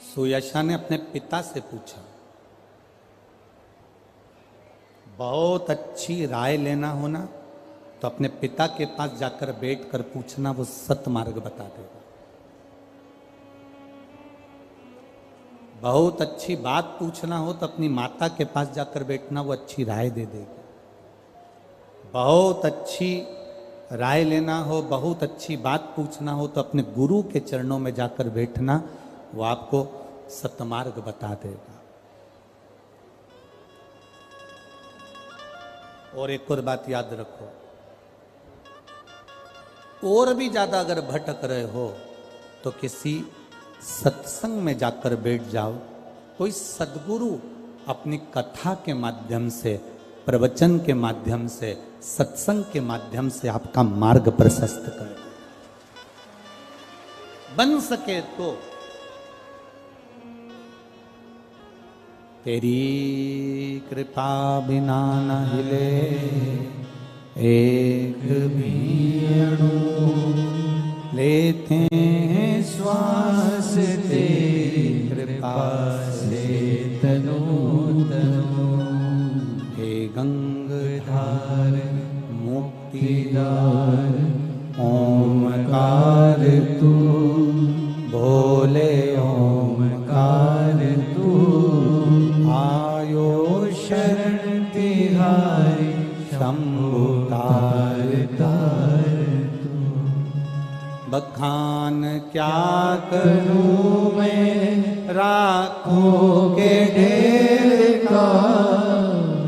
सुयशा ने अपने पिता से पूछा, बहुत अच्छी राय लेना हो ना तो अपने पिता के पास जाकर बैठकर पूछना, वो सत मार्ग बता देगा। बहुत अच्छी बात पूछना हो तो अपनी माता के पास जाकर बैठना, वो अच्छी राय दे देगी। बहुत अच्छी राय लेना हो, बहुत अच्छी बात पूछना हो तो अपने गुरु के चरणों में जाकर बैठना, वो आपको सतमार्ग बता देगा। और एक और बात याद रखो, और भी ज्यादा अगर भटक रहे हो तो किसी सत्संग में जाकर बैठ जाओ। कोई सद्गुरु अपनी कथा के माध्यम से, प्रवचन के माध्यम से, सत्संग के माध्यम से आपका मार्ग प्रशस्त करे। बन सके तो तेरी कृपा बिना न हिले एक भी अणु, लेते मुक्तिदार ओमकार तू, बोले ओमकार तू, आयो शरण तिहारी शंभु तार तार तू। बखान क्या करूं मैं राखों के ढेर का,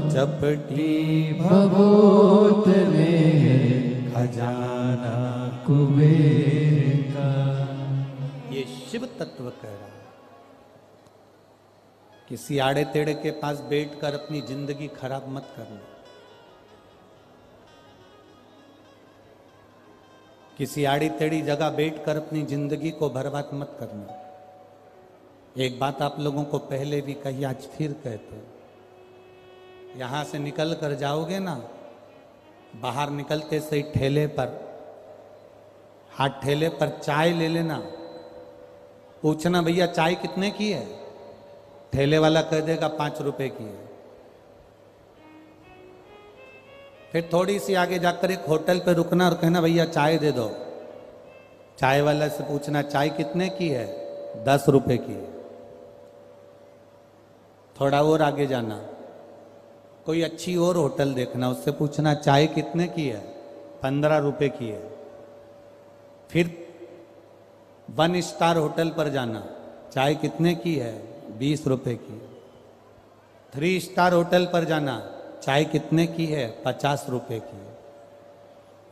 चपटी भभूत में खजाना कुबेर का। ये शिव तत्व कह रहा है। किसी आड़े टेढ़े के पास बैठकर अपनी जिंदगी खराब मत करना। किसी आड़ी टेढ़ी जगह बैठकर अपनी जिंदगी को बर्बाद मत करना। एक बात आप लोगों को पहले भी कही, आज फिर कहते हैं, यहां से निकल कर जाओगे ना, बाहर निकलते से ठेले पर, हाथ ठेले पर चाय ले लेना। पूछना भैया चाय कितने की है, ठेले वाला कह देगा 5 रुपए की है। फिर थोड़ी सी आगे जाकर एक होटल पे रुकना और कहना भैया चाय दे दो। चाय वाला से पूछना चाय कितने की है, 10 रुपए की है। थोड़ा और आगे जाना, कोई अच्छी और होटल देखना, उससे पूछना चाय कितने की है, 15 रुपए की है। फिर 1 स्टार होटल पर जाना, चाय कितने की है, 20 रुपए की। 3 स्टार होटल पर जाना, चाय कितने की है, 50 रुपए की।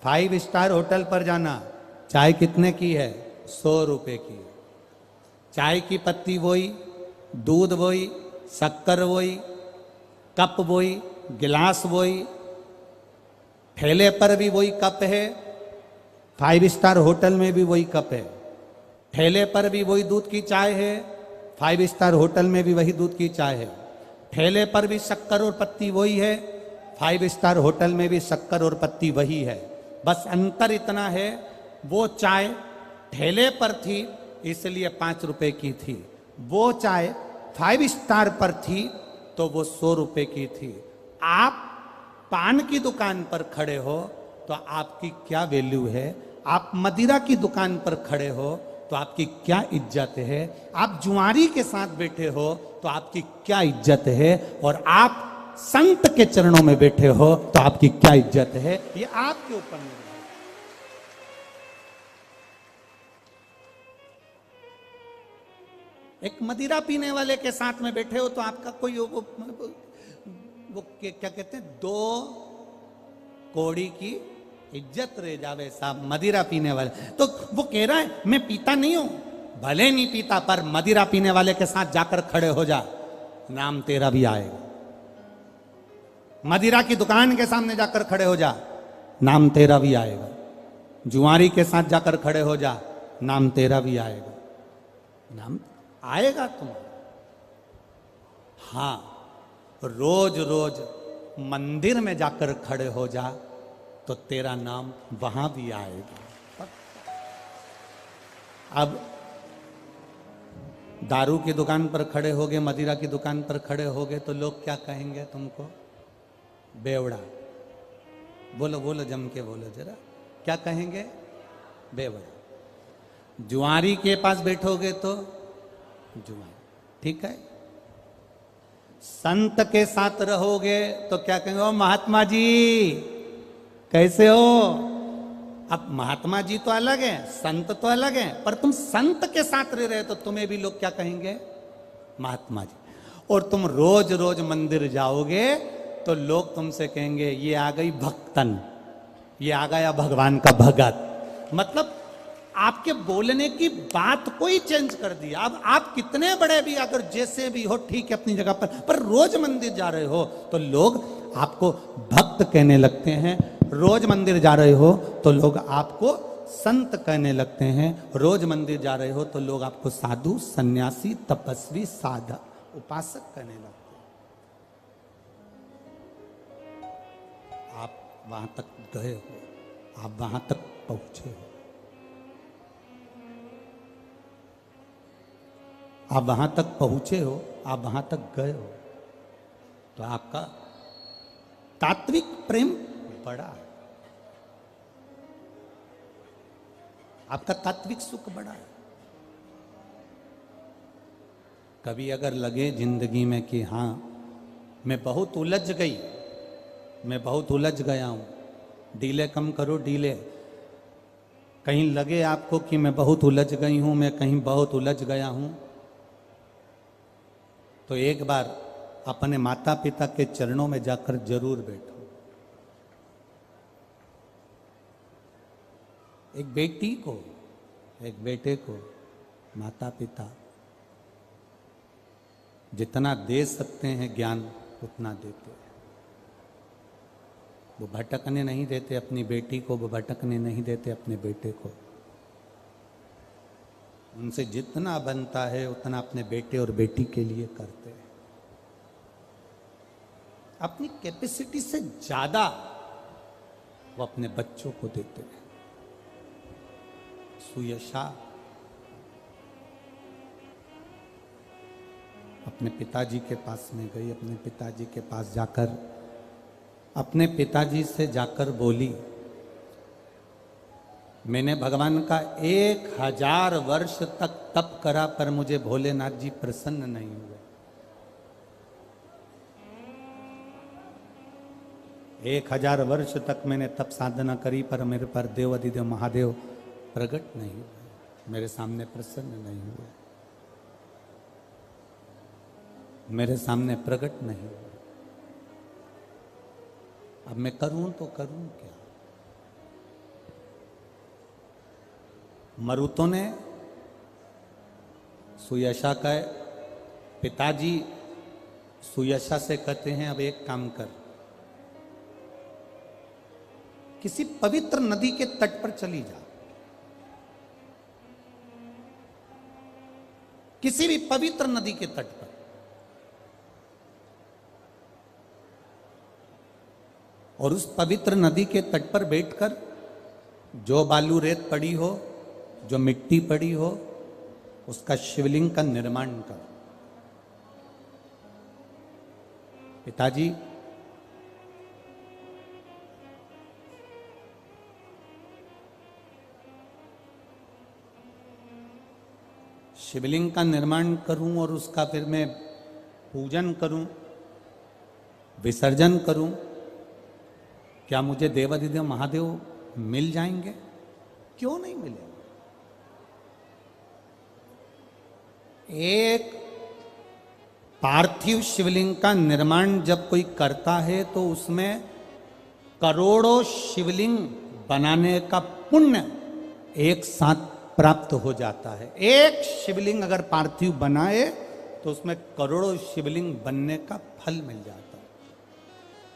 5 स्टार होटल पर जाना, चाय कितने की है, 100 रुपए की। चाय की पत्ती वही, दूध वही, शक्कर वही, कप वही, गिलास वही, ठेले पर भी वही कप है, 5 स्टार होटल में भी वही कप है, ठेले पर भी वही दूध की चाय है, 5 स्टार होटल में भी वही दूध की चाय है। ठेले पर भी शक्कर और पत्ती वही है, 5 स्टार होटल में भी शक्कर और पत्ती वही है। बस अंतर इतना है, वो चाय ठेले पर थी इसलिए 5 रुपए की थी, वो चाय 5 स्टार पर थी तो वो 100 रुपए की थी। आप पान की दुकान पर खड़े हो तो आपकी क्या वैल्यू है, आप मदिरा की दुकान पर खड़े हो तो आपकी क्या इज्जत है, आप जुआरी के साथ बैठे हो तो आपकी क्या इज्जत है, और आप संत के चरणों में बैठे हो तो आपकी क्या इज्जत है, ये आपके ऊपर निर्भर है। एक मदिरा पीने वाले के साथ में बैठे हो तो आपका कोई वो क्या कहते हैं, 2 कौड़ी की इज्जत रह जावे साहब। मदिरा पीने वाले तो वो कह रहा है मैं पीता नहीं हूं, भले नहीं पीता पर मदिरा पीने वाले के साथ जाकर खड़े हो जा, नाम तेरा भी आएगा। मदिरा की दुकान के सामने जाकर खड़े हो जा, नाम तेरा भी आएगा। जुआरी के साथ जाकर खड़े हो जा, नाम तेरा भी आएगा। नाम आएगा तुम्हारा। हां, रोज रोज मंदिर में जाकर खड़े हो जा तो तेरा नाम वहां भी आएगा। अब दारू की दुकान पर खड़े होगे, मदिरा की दुकान पर खड़े होगे तो लोग क्या कहेंगे तुमको, बेवड़ा। बोलो बोलो, जम के बोलो जरा, क्या कहेंगे, बेवड़ा। जुआरी के पास बैठोगे तो जुआरी, ठीक है। संत के साथ रहोगे तो क्या कहेंगे, ओ महात्मा जी कैसे हो। अब महात्मा जी तो अलग है, संत तो अलग है, पर तुम संत के साथ रह रहे तो तुम्हें भी लोग क्या कहेंगे, महात्मा जी। और तुम रोज रोज मंदिर जाओगे तो लोग तुमसे कहेंगे ये आ गई भक्तन, ये आ गया भगवान का भगत। मतलब आपके बोलने की बात को ही चेंज कर दिया। अब आप कितने बड़े भी अगर जैसे भी हो ठीक है अपनी जगह पर रोज मंदिर जा रहे हो तो लोग आपको भक्त कहने लगते हैं। रोज मंदिर जा रहे हो तो लोग आपको संत कहने लगते हैं। रोज मंदिर जा रहे हो तो लोग आपको साधु, सन्यासी, तपस्वी, साधक, उपासक कहने लगते हैं। आप वहां तक गए हो, आप वहां तक पहुंचे हो, आप वहां तक पहुंचे हो, आप वहां तक गए हो तो आपका तात्विक प्रेम बड़ा है, आपका तात्विक सुख बड़ा है। कभी अगर लगे जिंदगी में कि हाँ मैं बहुत उलझ गई, मैं बहुत उलझ गया हूं, डीले कम करो डीले। कहीं लगे आपको कि मैं बहुत उलझ गई हूं, मैं कहीं बहुत उलझ गया हूं, तो एक बार अपने माता पिता के चरणों में जाकर जरूर बैठो। एक बेटी को, एक बेटे को माता पिता जितना दे सकते हैं ज्ञान उतना देते हैं। वो भटकने नहीं देते अपनी बेटी को, वो भटकने नहीं देते अपने बेटे को। उनसे जितना बनता है उतना अपने बेटे और बेटी के लिए करते हैं। अपनी कैपेसिटी से ज्यादा वो अपने बच्चों को देते हैं। सुयशा अपने पिताजी के पास में गई, अपने पिताजी के पास जाकर अपने पिताजी से जाकर बोली, मैंने भगवान का 1000 वर्ष तक तप करा पर मुझे भोलेनाथ जी प्रसन्न नहीं हुए। 1000 वर्ष तक मैंने तप साधना करी पर मेरे पर देव अधिदेव महादेव प्रकट नहीं हुए, मेरे सामने प्रसन्न नहीं हुए, मेरे सामने प्रकट नहीं हुए। अब मैं करूं तो करूं क्या? मरुतों ने सुयशा का पिताजी सुयशा से कहते हैं, अब एक काम कर, किसी पवित्र नदी के तट पर चली जा, किसी भी पवित्र नदी के तट पर, और उस पवित्र नदी के तट पर बैठकर जो बालू रेत पड़ी हो, जो मिट्टी पड़ी हो, उसका शिवलिंग का निर्माण कर। पिताजी शिवलिंग का निर्माण करूं और उसका फिर मैं पूजन करूं, विसर्जन करूं, क्या मुझे देवाधिदेव महादेव मिल जाएंगे? क्यों नहीं मिलेंगे? एक पार्थिव शिवलिंग का निर्माण जब कोई करता है तो उसमें करोड़ों शिवलिंग बनाने का पुण्य एक साथ प्राप्त हो जाता है। एक शिवलिंग अगर पार्थिव बनाए तो उसमें करोड़ों शिवलिंग बनने का फल मिल जाता है,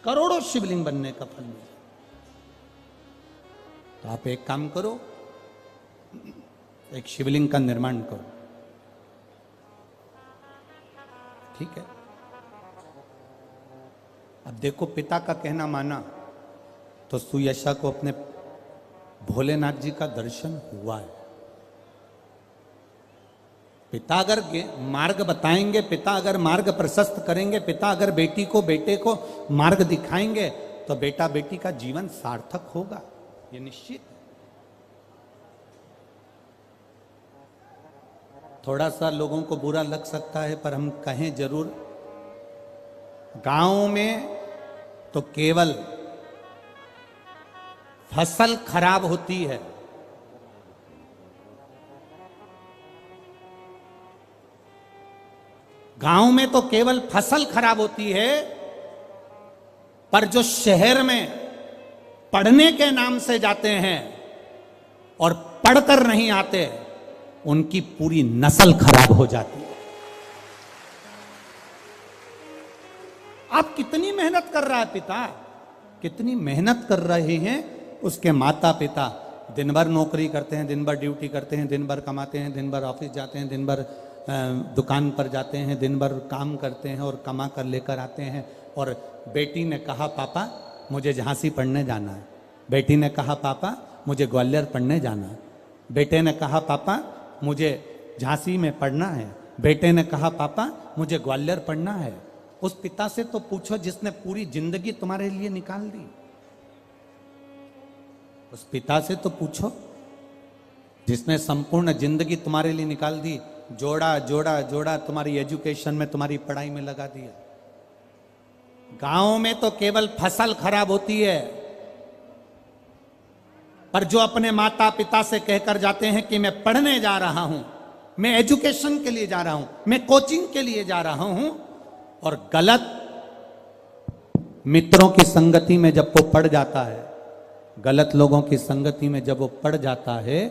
करोड़ों शिवलिंग बनने का फल मिल जाता है। तो आप एक काम करो, एक शिवलिंग का निर्माण करो, ठीक है? अब देखो, पिता का कहना माना तो सुयशा को अपने भोलेनाथ जी का दर्शन हुआ है। पिता अगर मार्ग बताएंगे, पिता अगर मार्ग प्रशस्त करेंगे, पिता अगर बेटी को बेटे को मार्ग दिखाएंगे तो बेटा बेटी का जीवन सार्थक होगा, ये निश्चित है। थोड़ा सा लोगों को बुरा लग सकता है पर हम कहें जरूर, गांव में तो केवल फसल खराब होती है, गांव में तो केवल फसल खराब होती है, पर जो शहर में पढ़ने के नाम से जाते हैं और पढ़कर नहीं आते, उनकी पूरी नस्ल खराब हो जाती है। आप कितनी मेहनत कर रहा है पिता, कितनी मेहनत कर रहे हैं उसके माता पिता, दिन भर नौकरी करते हैं, दिन भर ड्यूटी करते हैं, दिन भर कमाते हैं, दिन भर ऑफिस जाते हैं, दिन भर दुकान पर जाते हैं, दिन भर काम करते हैं और कमा कर लेकर आते हैं। और बेटी ने कहा पापा मुझे झांसी पढ़ने जाना है, बेटी ने कहा पापा मुझे ग्वालियर पढ़ने जाना है, बेटे ने कहा पापा मुझे झांसी में पढ़ना है, बेटे ने कहा पापा मुझे ग्वालियर पढ़ना है। उस पिता से तो पूछो जिसने पूरी जिंदगी तुम्हारे लिए निकाल दी, उस पिता से तो पूछो जिसने संपूर्ण जिंदगी तुम्हारे लिए निकाल दी, जोड़ा जोड़ा जोड़ा तुम्हारी एजुकेशन में, तुम्हारी पढ़ाई में लगा दिया। गांव में तो केवल फसल खराब होती है, पर जो अपने माता पिता से कहकर जाते हैं कि मैं पढ़ने जा रहा हूं, मैं एजुकेशन के लिए जा रहा हूं, मैं कोचिंग के लिए जा रहा हूं, और गलत मित्रों की संगति में जब वो पड़ जाता है, गलत लोगों की संगति में जब वो पड़ जाता है,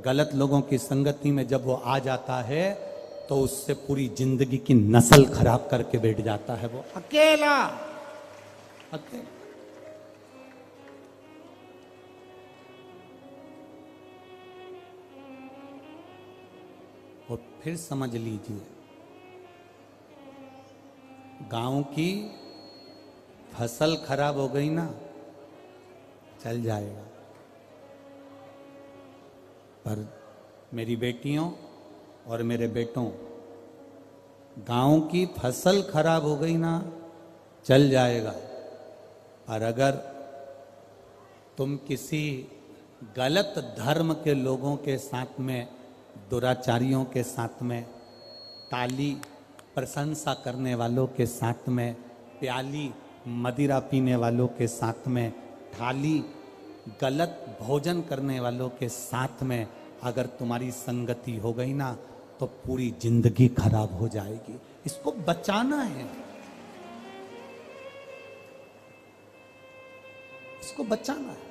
गलत लोगों की संगति में जब वो आ जाता है, तो उससे पूरी जिंदगी की नस्ल खराब करके बैठ जाता है वो अकेला अकेला। और फिर समझ लीजिए, गांव की फसल खराब हो गई ना, चल जाएगा, पर मेरी बेटियों और मेरे बेटों, गांव की फसल खराब हो गई ना, चल जाएगा। और अगर तुम किसी गलत धर्म के लोगों के साथ में, दुराचारियों के साथ में, ताली प्रशंसा करने वालों के साथ में, प्याली मदिरा पीने वालों के साथ में, थाली गलत भोजन करने वालों के साथ में अगर तुम्हारी संगति हो गई ना, तो पूरी जिंदगी खराब हो जाएगी। इसको बचाना है, इसको बचाना है।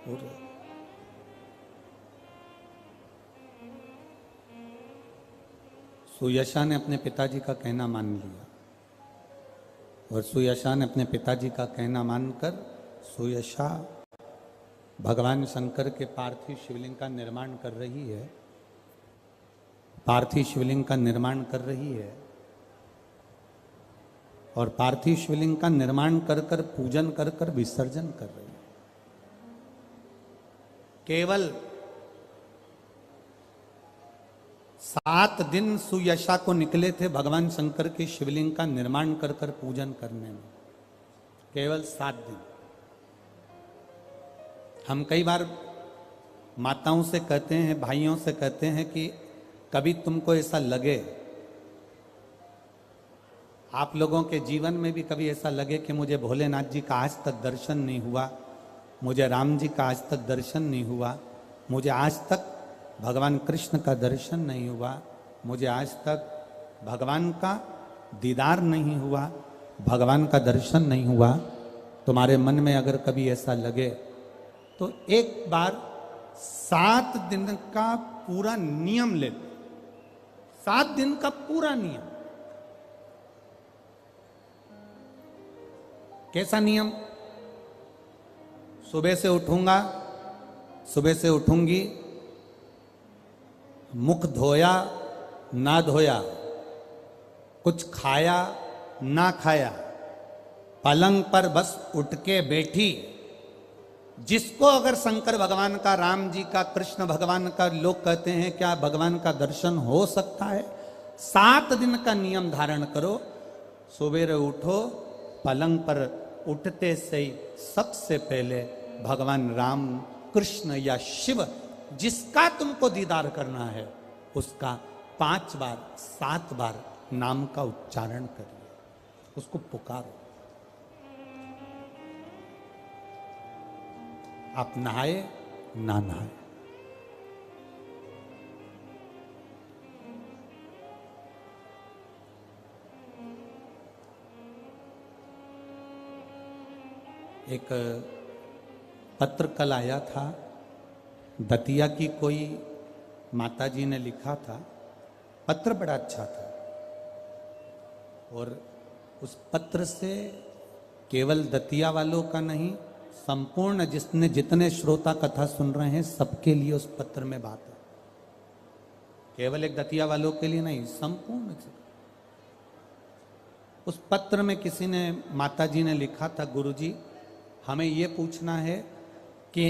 और सुयशा ने अपने पिताजी का कहना मान लिया, और सुयशा ने अपने पिताजी का कहना मानकर सुयशा भगवान शंकर के पार्थिव शिवलिंग का निर्माण कर रही है, पार्थिव शिवलिंग का निर्माण कर रही है, और पार्थिव शिवलिंग का निर्माण कर कर, पूजन कर कर विसर्जन कर रही है। केवल 7 दिन सुयशा को निकले थे भगवान शंकर के शिवलिंग का निर्माण कर कर पूजन करने में, केवल 7 दिन। हम कई बार माताओं से कहते हैं, भाइयों से कहते हैं कि कभी तुमको ऐसा लगे, आप लोगों के जीवन में भी कभी ऐसा लगे कि मुझे भोलेनाथ जी का आज तक दर्शन नहीं हुआ, मुझे राम जी का आज तक दर्शन नहीं हुआ, मुझे आज तक भगवान कृष्ण का दर्शन नहीं हुआ, मुझे आज तक भगवान का दीदार नहीं हुआ, भगवान का दर्शन नहीं हुआ, तुम्हारे मन में अगर कभी ऐसा लगे तो एक बार 7 दिन का पूरा नियम ले लो। 7 दिन का पूरा नियम। कैसा नियम? सुबह से उठूंगा, सुबह से उठूंगी, मुख धोया ना धोया, कुछ खाया ना खाया, पलंग पर बस उठ के बैठी। जिसको अगर शंकर भगवान का, राम जी का, कृष्ण भगवान का, लोग कहते हैं क्या भगवान का दर्शन हो सकता है? 7 दिन का नियम धारण करो। सुबह उठो, पलंग पर उठते से ही सबसे पहले भगवान राम, कृष्ण या शिव, जिसका तुमको दीदार करना है, उसका 5 बार 7 बार नाम का उच्चारण करिए, उसको पुकारो। आप नहाए ना नहाए, एक पत्र कल आया था, दतिया की कोई माताजी ने लिखा था। पत्र बड़ा अच्छा था, और उस पत्र से केवल दतिया वालों का नहीं, संपूर्ण जितने श्रोता कथा सुन रहे हैं, सबके लिए उस पत्र में बात है। केवल एक दतिया वालों के लिए नहीं, संपूर्ण। उस पत्र में किसी ने, माताजी ने लिखा था, गुरुजी हमें ये पूछना है कि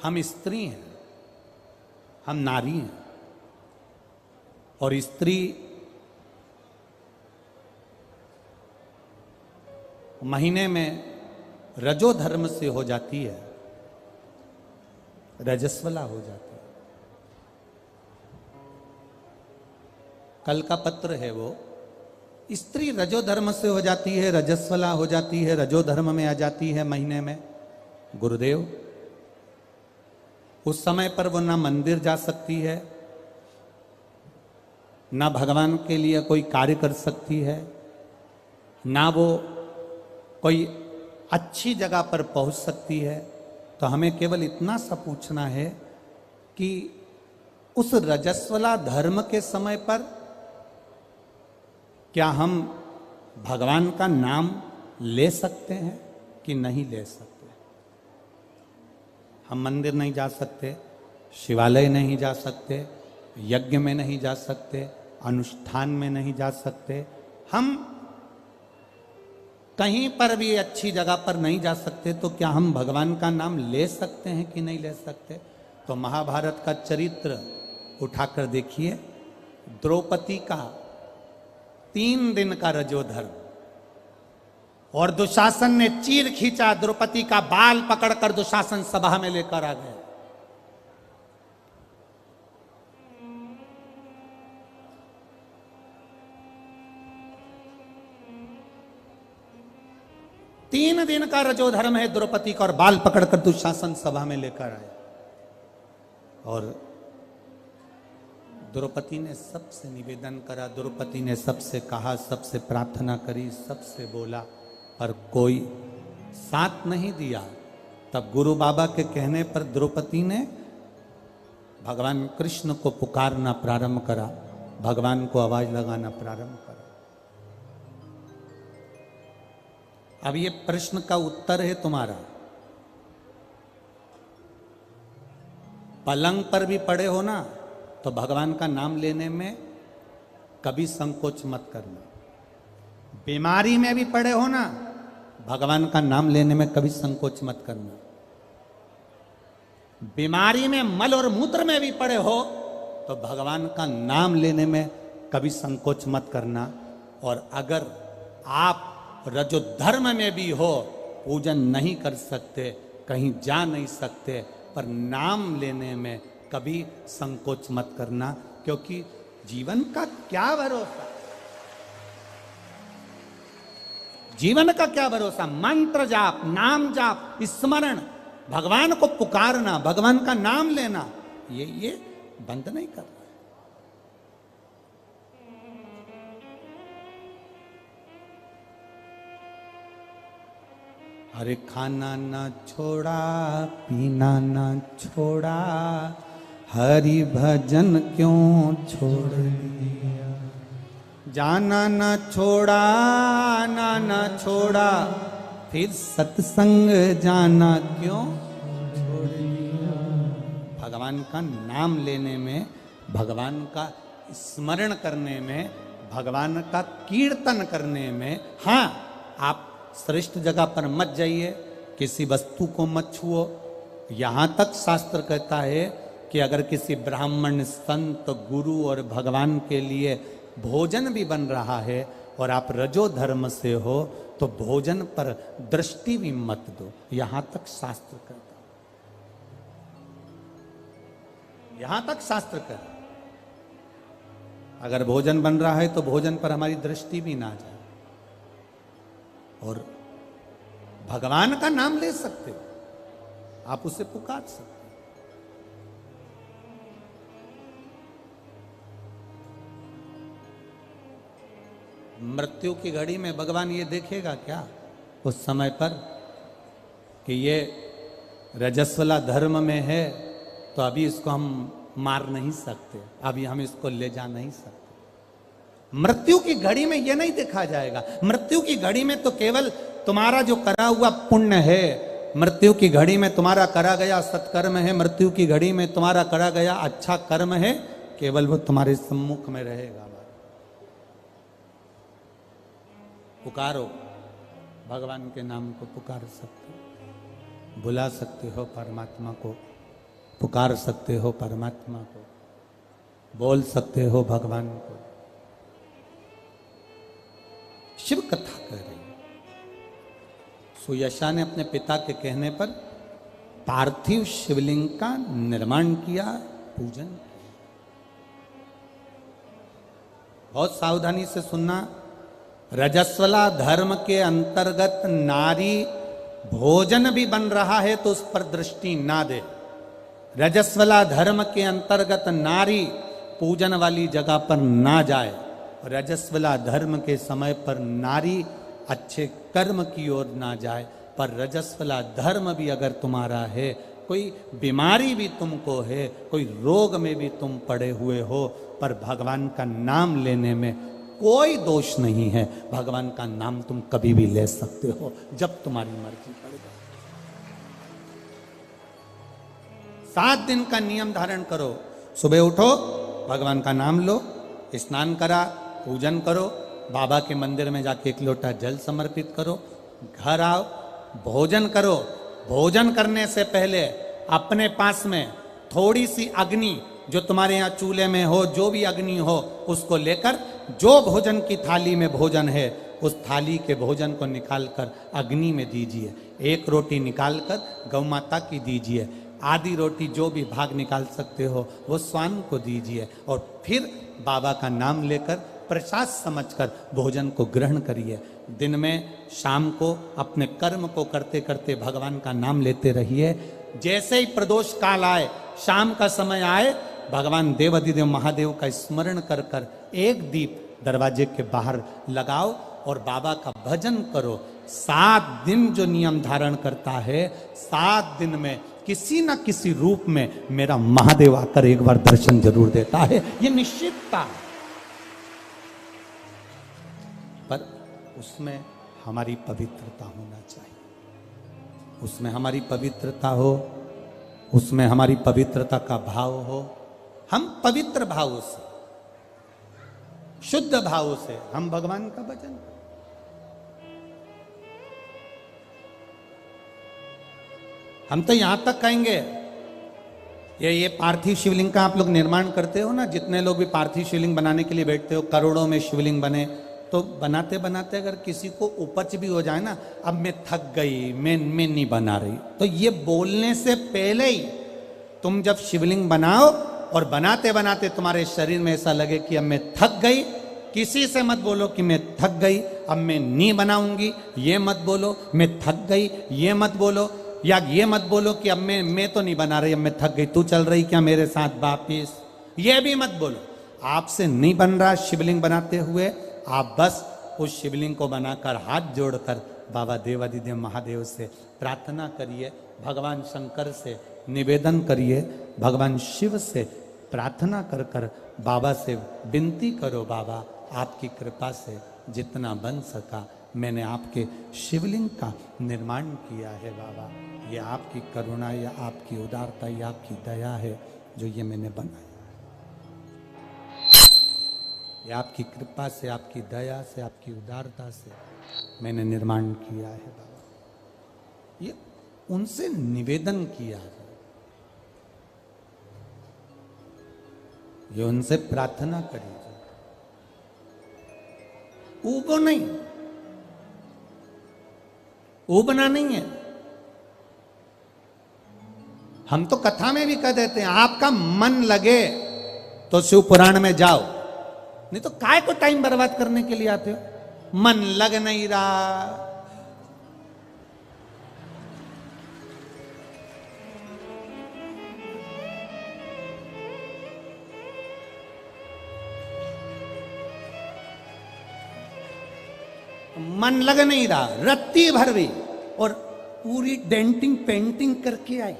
हम स्त्री हैं, हम नारी हैं, और स्त्री महीने में रजो धर्म से हो जाती है, रजस्वला हो जाती है। कल का पत्र है वो, स्त्री रजो धर्म से हो जाती है, रजस्वला हो जाती है, रजो धर्म में आ जाती है महीने में। गुरुदेव, उस समय पर वो ना मंदिर जा सकती है, ना भगवान के लिए कोई कार्य कर सकती है, ना वो कोई अच्छी जगह पर पहुंच सकती है। तो हमें केवल इतना सा पूछना है कि उस रजस्वला धर्म के समय पर क्या हम भगवान का नाम ले सकते हैं कि नहीं ले सकते? हम मंदिर नहीं जा सकते, शिवालय नहीं जा सकते, यज्ञ में नहीं जा सकते, अनुष्ठान में नहीं जा सकते, हम कहीं पर भी अच्छी जगह पर नहीं जा सकते, तो क्या हम भगवान का नाम ले सकते हैं कि नहीं ले सकते? तो महाभारत का चरित्र उठाकर देखिए, द्रौपदी का 3 दिन का रजोधर्म, और दुशासन ने चीर खींचा, द्रौपदी का बाल पकड़कर दुशासन सभा में लेकर आ गए। तीन दिन का रजोधर्म है द्रौपदी का, और बाल पकड़कर दुशासन सभा में लेकर आए। और द्रौपदी ने सबसे निवेदन करा, द्रौपदी ने सबसे कहा, सबसे प्रार्थना करी, सबसे बोला, पर कोई साथ नहीं दिया। तब गुरु बाबा के कहने पर द्रौपदी ने भगवान कृष्ण को पुकारना प्रारंभ करा, भगवान को आवाज लगाना प्रारंभ करा। अब ये प्रश्न का उत्तर है तुम्हारा। पलंग पर भी पड़े हो ना, तो भगवान का नाम लेने में कभी संकोच मत करना। बीमारी में भी पड़े हो ना, भगवान का नाम लेने में कभी संकोच मत करना। बीमारी में, मल और मूत्र में भी पड़े हो, तो भगवान का नाम लेने में कभी संकोच मत करना। और अगर आप रजो धर्म में भी हो, पूजन नहीं कर सकते, कहीं जा नहीं सकते, पर नाम लेने में कभी संकोच मत करना, क्योंकि जीवन का क्या भरोसा, जीवन का क्या भरोसा। मंत्र जाप, नाम जाप, स्मरण, भगवान को पुकारना, भगवान का नाम लेना, ये बंद नहीं करना। अरे खाना ना छोड़ा, पीना ना छोड़ा, हरि भजन क्यों छोड़ दिया। जाना ना छोड़ा, आना ना छोड़ा, फिर सत्संग जाना क्यों छोड़ दिया। भगवान का नाम लेने में, भगवान का स्मरण करने में, भगवान का कीर्तन करने में, हाँ, आप श्रेष्ठ जगह पर मत जाइए, किसी वस्तु को मत छुओ। यहां तक शास्त्र कहता है कि अगर किसी ब्राह्मण, संत, गुरु और भगवान के लिए भोजन भी बन रहा है और आप रजो धर्म से हो, तो भोजन पर दृष्टि भी मत दो। यहां तक शास्त्र कहता, यहां तक शास्त्र कहता, अगर भोजन बन रहा है तो भोजन पर हमारी दृष्टि भी ना जाए। और भगवान का नाम ले सकते हो, आप उसे पुकार सकते हो। मृत्यु की घड़ी में भगवान ये देखेगा क्या उस समय पर कि ये रजस्वला धर्म में है, तो अभी इसको हम मार नहीं सकते, अभी हम इसको ले जा नहीं सकते। मृत्यु की घड़ी में यह नहीं देखा जाएगा। मृत्यु की घड़ी में तो केवल तुम्हारा जो करा हुआ पुण्य है, मृत्यु की घड़ी में तुम्हारा करा गया सत्कर्म है, मृत्यु की घड़ी में तुम्हारा करा गया अच्छा कर्म है, केवल वो तुम्हारे सम्मुख में रहेगा। पुकारो, भगवान के नाम को पुकार सकते हो, बुला सकते हो परमात्मा को, पुकार सकते हो परमात्मा को। बोल सकते हो भगवान को। शिव कथा कह रही। सुयशा ने अपने पिता के कहने पर पार्थिव शिवलिंग का निर्माण किया, पूजन किया। बहुत सावधानी से सुनना। रजस्वला धर्म के अंतर्गत नारी भोजन भी बन रहा है तो उस पर दृष्टि ना दे। रजस्वला धर्म के अंतर्गत नारी पूजन वाली जगह पर ना जाए। रजस्वला धर्म के समय पर नारी अच्छे कर्म की ओर ना जाए। पर रजस्वला धर्म भी अगर तुम्हारा है, कोई बीमारी भी तुमको है, कोई रोग में भी तुम पड़े हुए हो, पर भगवान का नाम लेने में कोई दोष नहीं है। भगवान का नाम तुम कभी भी ले सकते हो जब तुम्हारी मर्जी पड़ जाए। 7 दिन का नियम धारण करो। सुबह उठो, भगवान का नाम लो, स्नान करा, पूजन करो, बाबा के मंदिर में जाके 1 लोटा जल समर्पित करो, घर आओ, भोजन करो। भोजन करने से पहले अपने पास में थोड़ी सी अग्नि, जो तुम्हारे यहाँ चूल्हे में हो, जो भी अग्नि हो, उसको लेकर जो भोजन की थाली में भोजन है, उस थाली के भोजन को निकालकर अग्नि में दीजिए। 1 रोटी निकालकर गौ माता की दीजिए। आधी रोटी जो भी भाग निकाल सकते हो वो स्वान को दीजिए। और फिर बाबा का नाम लेकर प्रसाद समझकर भोजन को ग्रहण करिए। दिन में, शाम को अपने कर्म को करते करते भगवान का नाम लेते रहिए। जैसे ही प्रदोष काल आए, शाम का समय आए, भगवान देवाधिदेव महादेव का स्मरण कर कर 1 दीप दरवाजे के बाहर लगाओ और बाबा का भजन करो। 7 दिन जो नियम धारण करता है, 7 दिन में किसी न किसी रूप में मेरा महादेव आकर एक बार दर्शन जरूर देता है, ये निश्चितता। पर उसमें हमारी पवित्रता होना चाहिए। उसमें हमारी पवित्रता हो, उसमें हमारी पवित्रता का भाव हो। हम पवित्र भाव से, शुद्ध भाव से हम भगवान का भजन करें। हम तो यहां तक कहेंगे, ये पार्थिव शिवलिंग का आप लोग निर्माण करते हो ना, जितने लोग भी पार्थिव शिवलिंग बनाने के लिए बैठते हो, करोड़ों में शिवलिंग बने, तो बनाते बनाते अगर किसी को उपज भी हो जाए ना, अब मैं थक गई, मैं नहीं बना रही, तो ये बोलने से पहले ही तुम जब शिवलिंग बनाओ और बनाते बनाते तुम्हारे शरीर में ऐसा लगे कि अब मैं थक गई, किसी से मत बोलो कि मैं थक गई, अब मैं नहीं बनाऊंगी, ये मत बोलो। मैं थक गई, ये मत बोलो। या ये मत बोलो कि अब मैं तो नहीं बना रही, अब मैं थक गई, तू चल रही क्या मेरे साथ वापिस, ये भी मत बोलो। आपसे नहीं बन रहा शिवलिंग बनाते हुए, आप बस उस शिवलिंग को बनाकर हाथ जोड़कर बाबा देवाधिदेव महादेव से प्रार्थना करिए, भगवान शंकर से निवेदन करिए, भगवान शिव से प्रार्थना कर कर बाबा से विनती करो, बाबा आपकी कृपा से जितना बन सका मैंने आपके शिवलिंग का निर्माण किया है। बाबा, ये आपकी करुणा या आपकी उदारता या आपकी दया है जो ये मैंने बनाया। ये आपकी कृपा से, आपकी दया से, आपकी उदारता से मैंने निर्माण किया है। बाबा, ये उनसे निवेदन किया है, ये उनसे प्रार्थना करिए। ऊबो नहीं, ऊबना नहीं है। हम तो कथा में भी कह देते हैं, आपका मन लगे तो शिव पुराण में जाओ, नहीं तो काय को टाइम बर्बाद करने के लिए आते हो। मन लग नहीं रहा, मन लग नहीं रहा, रत्ती भर भी और पूरी डेंटिंग पेंटिंग करके आई।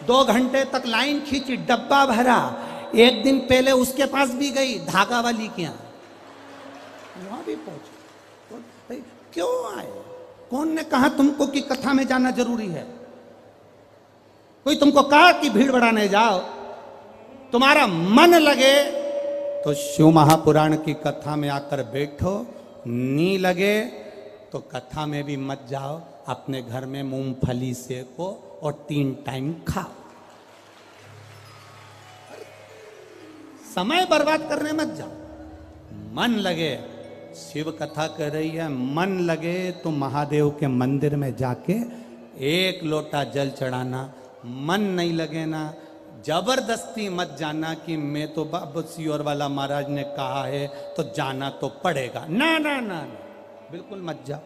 2 घंटे तक लाइन खींची, डब्बा भरा। एक दिन पहले उसके पास भी गई, धागा वाली के यहाँ, वहां भी पहुंची। क्यों आए? कौन ने कहा तुमको कि कथा में जाना जरूरी है? कोई तुमको कहा कि भीड़ बढ़ाने जाओ? तुम्हारा मन लगे तो शिव महापुराण की कथा में आकर बैठो, नी लगे तो कथा में भी मत जाओ, अपने घर में मूंगफली सेको और 3 टाइम खाओ। समय बर्बाद करने मत जाओ। मन लगे, शिव कथा कर रही है, मन लगे तो महादेव के मंदिर में जाके एक लोटा जल चढ़ाना। मन नहीं लगे ना, जबरदस्ती मत जाना कि मैं तो बाबा सियोर वाला महाराज ने कहा है तो जाना तो पड़ेगा। ना ना ना ना, बिल्कुल मत जाओ,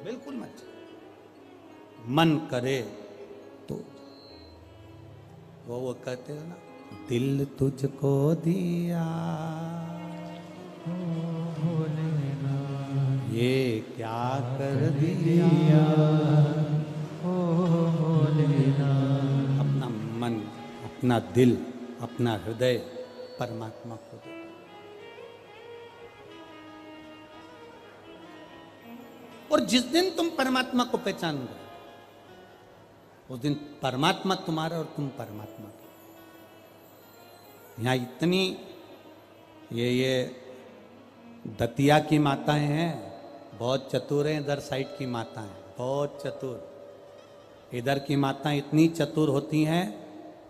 बिल्कुल मत जाओ। मन करे तो वो कहते हैं ना, दिल तुझको दिया ये क्या कर दिया, अपना मन, अपना दिल, अपना हृदय परमात्मा को दे। और जिस दिन तुम परमात्मा को पहचान गए, उस दिन परमात्मा तुम्हारा और तुम परमात्मा का। यहाँ इतनी ये दतिया की माताएं हैं, बहुत चतुर हैं। इधर साइड की माताएं बहुत चतुर। इधर की माताएं इतनी चतुर होती हैं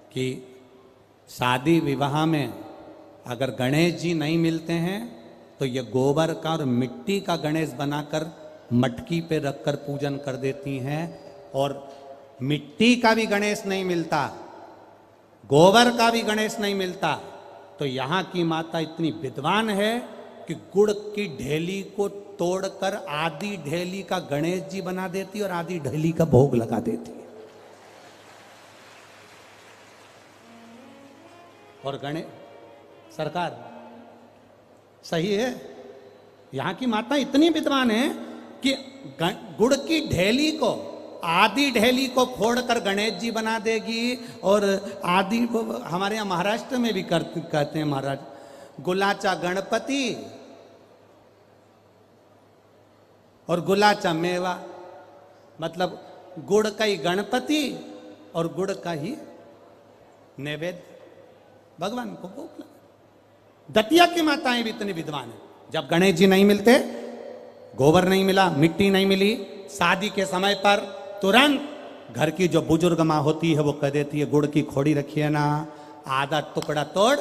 कि शादी विवाह में अगर गणेश जी नहीं मिलते हैं तो ये गोबर का और मिट्टी का गणेश बनाकर मटकी पे रखकर पूजन कर देती हैं। और मिट्टी का भी गणेश नहीं मिलता, गोबर का भी गणेश नहीं मिलता, तो यहाँ की माता इतनी विद्वान है कि गुड़ की ढेली को तोड़कर आधी ढेली का गणेश जी बना देती और आधी ढेली का भोग लगा देती है। और गणेश सरकार सही है, यहाँ की माता इतनी विद्वान है कि गुड़ की ढेली को, आधी ढेली को फोड़कर गणेश जी बना देगी। और आधी को हमारे यहाँ महाराष्ट्र में भी कहते हैं महाराज, गुलाचा गणपति और गुलाचा मेवा, मतलब गुड़ का ही गणपति और गुड़ का ही नैवेद्य भगवान को भोग लगा। दतिया की माताएं भी इतनी विद्वान है। जब गणेश जी नहीं मिलते, गोबर नहीं मिला, मिट्टी नहीं मिली, शादी के समय पर तुरंत घर की जो बुजुर्ग माँ होती है वो कह देती है, गुड़ की खोड़ी रखिए ना, आधा टुकड़ा तोड़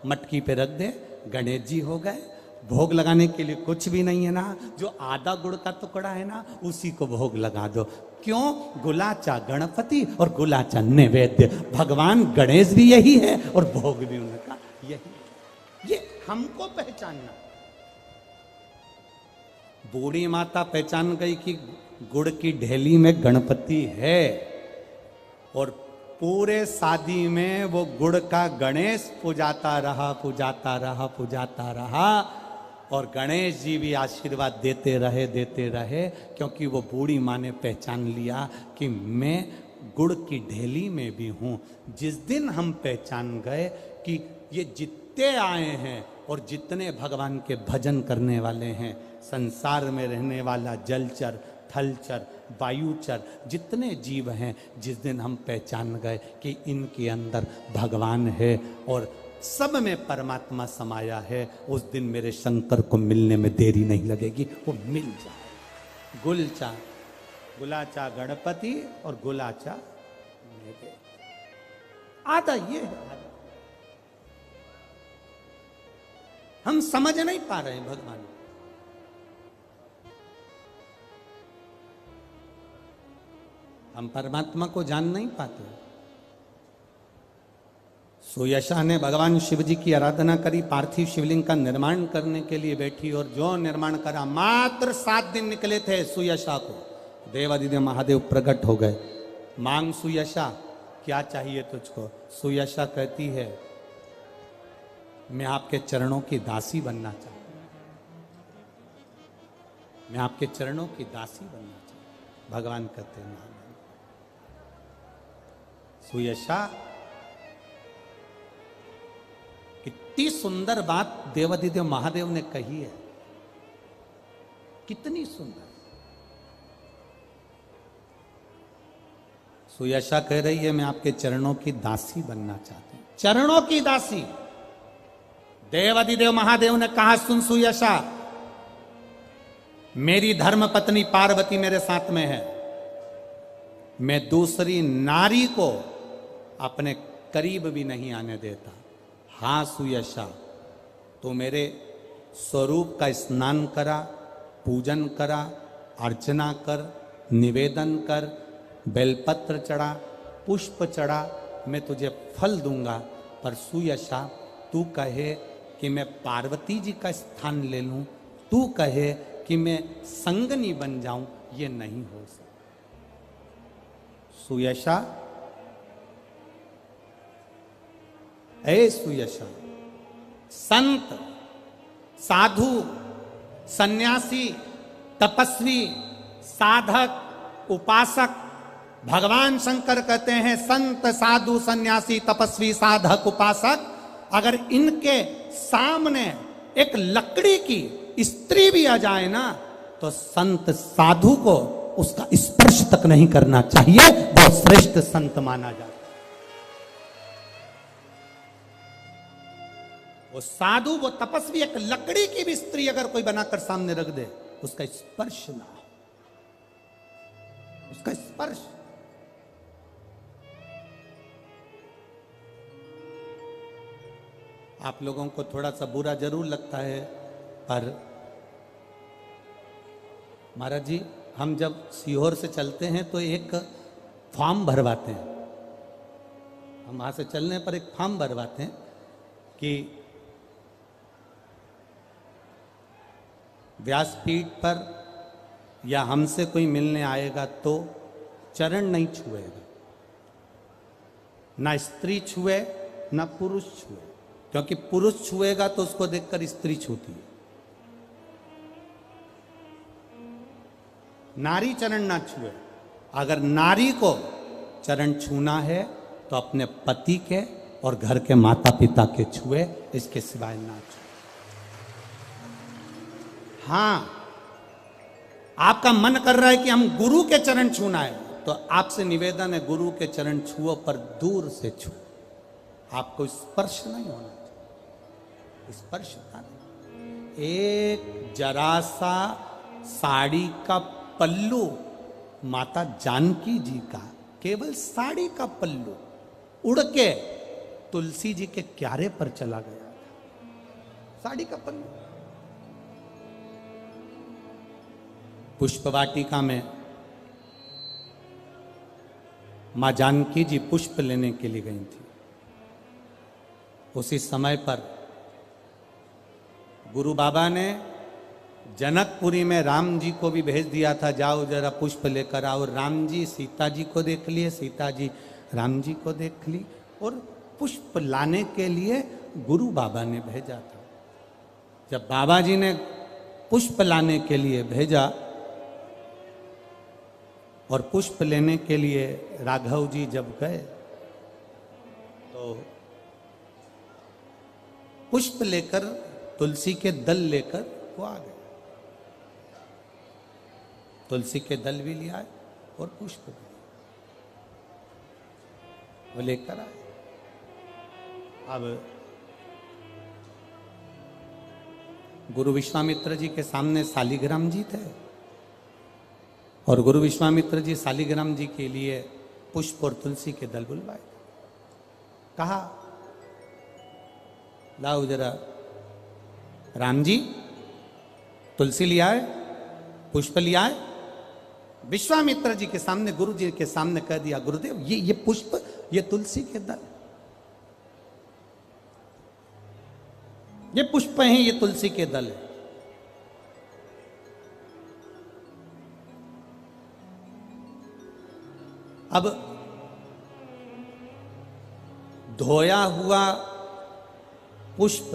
मटकी पे रख दे, गणेश जी हो गए। भोग लगाने के लिए कुछ भी नहीं है ना, जो आधा गुड़ का टुकड़ा है ना उसी को भोग लगा दो। क्यों? गुलाचा गणपति और गुलाचा नैवेद्य। भगवान गणेश भी यही है और भोग भी उनका यही। ये हमको पहचानना। बूढ़ी माता पहचान गई कि गुड़ की ढेली में गणपति है और पूरे शादी में वो गुड़ का गणेश पूजाता रहा, पूजाता रहा, पूजाता रहा। और गणेश जी भी आशीर्वाद देते रहे, क्योंकि वो बूढ़ी माँ ने पहचान लिया कि मैं गुड़ की ढेली में भी हूँ। जिस दिन हम पहचान गए कि ये जितने आए हैं और जितने भगवान के भजन करने वाले हैं, संसार में रहने वाला जलचर, थलचर, वायुचर, जितने जीव हैं, जिस दिन हम पहचान गए कि इनके अंदर भगवान है और सब में परमात्मा समाया है, उस दिन मेरे शंकर को मिलने में देरी नहीं लगेगी, वो मिल जाए। गुलाचा गणपति और गुलाचा नैवेद्य। आधा ये है, हम समझ नहीं पा रहे हैं भगवान। हम परमात्मा को जान नहीं पाते। सुयशा ने भगवान शिव जी की आराधना करी, पार्थिव शिवलिंग का निर्माण करने के लिए बैठी और जो निर्माण करा, मात्र 7 दिन निकले थे सुयशा को, देवादिदेव महादेव प्रकट हो गए। मांग सुयशा, क्या चाहिए तुझको? सुयशा कहती है, मैं आपके चरणों की दासी बनना चाहती हूं, मैं आपके चरणों की दासी बनना चाहती हूं। भगवान कहते हैं, सुयशा, कितनी सुंदर बात देवादिदेव महादेव ने कही है, कितनी सुंदर। सुयशा कह रही है, मैं आपके चरणों की दासी बनना चाहती हूं। चरणों की दासी। देवादिदेव महादेव ने कहा, सुन सुयशा, मेरी धर्म पत्नी पार्वती मेरे साथ में है, मैं दूसरी नारी को अपने करीब भी नहीं आने देता। हाँ सुयशा, तो मेरे स्वरूप का स्नान करा, पूजन करा, अर्चना कर, निवेदन कर, बेलपत्र चढ़ा, पुष्प चढ़ा, मैं तुझे फल दूंगा। पर सुयशा, तू कहे कि मैं पार्वती जी का स्थान ले लूं, तू कहे कि मैं संगनी बन जाऊं, ये नहीं हो सकता। सुयशा, ऐ सुयशा, संत, साधु, सन्यासी, तपस्वी, साधक, उपासक, भगवान शंकर कहते हैं संत, साधु, सन्यासी, तपस्वी, साधक, उपासक, अगर इनके सामने एक लकड़ी की स्त्री भी आ जाए ना, तो संत साधु को उसका स्पर्श तक नहीं करना चाहिए, वो श्रेष्ठ संत माना जाता। वो साधु, वो तपस्वी, एक लकड़ी की भी स्त्री अगर कोई बनाकर सामने रख दे, उसका स्पर्श ना हो, उसका स्पर्श। आप लोगों को थोड़ा सा बुरा जरूर लगता है, पर महाराज जी, हम जब सीहोर से चलते हैं तो एक फॉर्म भरवाते हैं। हम वहां से चलने पर एक फॉर्म भरवाते हैं कि व्यासपीठ पर या हमसे कोई मिलने आएगा तो चरण नहीं छुएगा, ना स्त्री छुए ना पुरुष छुए, क्योंकि पुरुष छुएगा तो उसको देखकर स्त्री छूती है। नारी चरण ना छुए। अगर नारी को चरण छूना है तो अपने पति के और घर के माता पिता के छुए, इसके सिवाय ना छुए। हां, आपका मन कर रहा है कि हम गुरु के चरण छूना है, तो आपसे निवेदन है गुरु के चरण छुओ, पर दूर से छू, आपको स्पर्श नहीं होना चाहिए। स्पर्श का नहीं। एक जरा सा साड़ी का पल्लू माता जानकी जी का, केवल साड़ी का पल्लू उड़ के तुलसी जी के क्यारे पर चला गया था। साड़ी का पल्लू। पुष्प वाटिका में मां जानकी जी पुष्प लेने के लिए गई थी। उसी समय पर गुरु बाबा ने जनकपुरी में राम जी को भी भेज दिया था, जाओ जरा पुष्प लेकर आओ। राम जी सीता जी को देख लिए, सीता जी राम जी को देख ली, और पुष्प लाने के लिए गुरु बाबा ने भेजा था। जब बाबा जी ने पुष्प लाने के लिए भेजा और पुष्प लेने के लिए राघव जी जब गए, तो पुष्प लेकर, तुलसी के दल लेकर वो आ गए। तुलसी के दल भी ले आए और पुष्प भी वो लेकर आए। अब गुरु विश्वामित्र जी के सामने शालिग्राम जी थे, और गुरु विश्वामित्र जी शालिग्राम जी के लिए पुष्प और तुलसी के दल बुलवाए। कहा, लाओ जरा राम जी, तुलसी ले आए, पुष्प ले आए। विश्वामित्र जी के सामने, गुरु जी के सामने कह दिया, गुरुदेव ये पुष्प, ये तुलसी के दल, ये पुष्प हैं, ये तुलसी के दल है। अब धोया हुआ पुष्प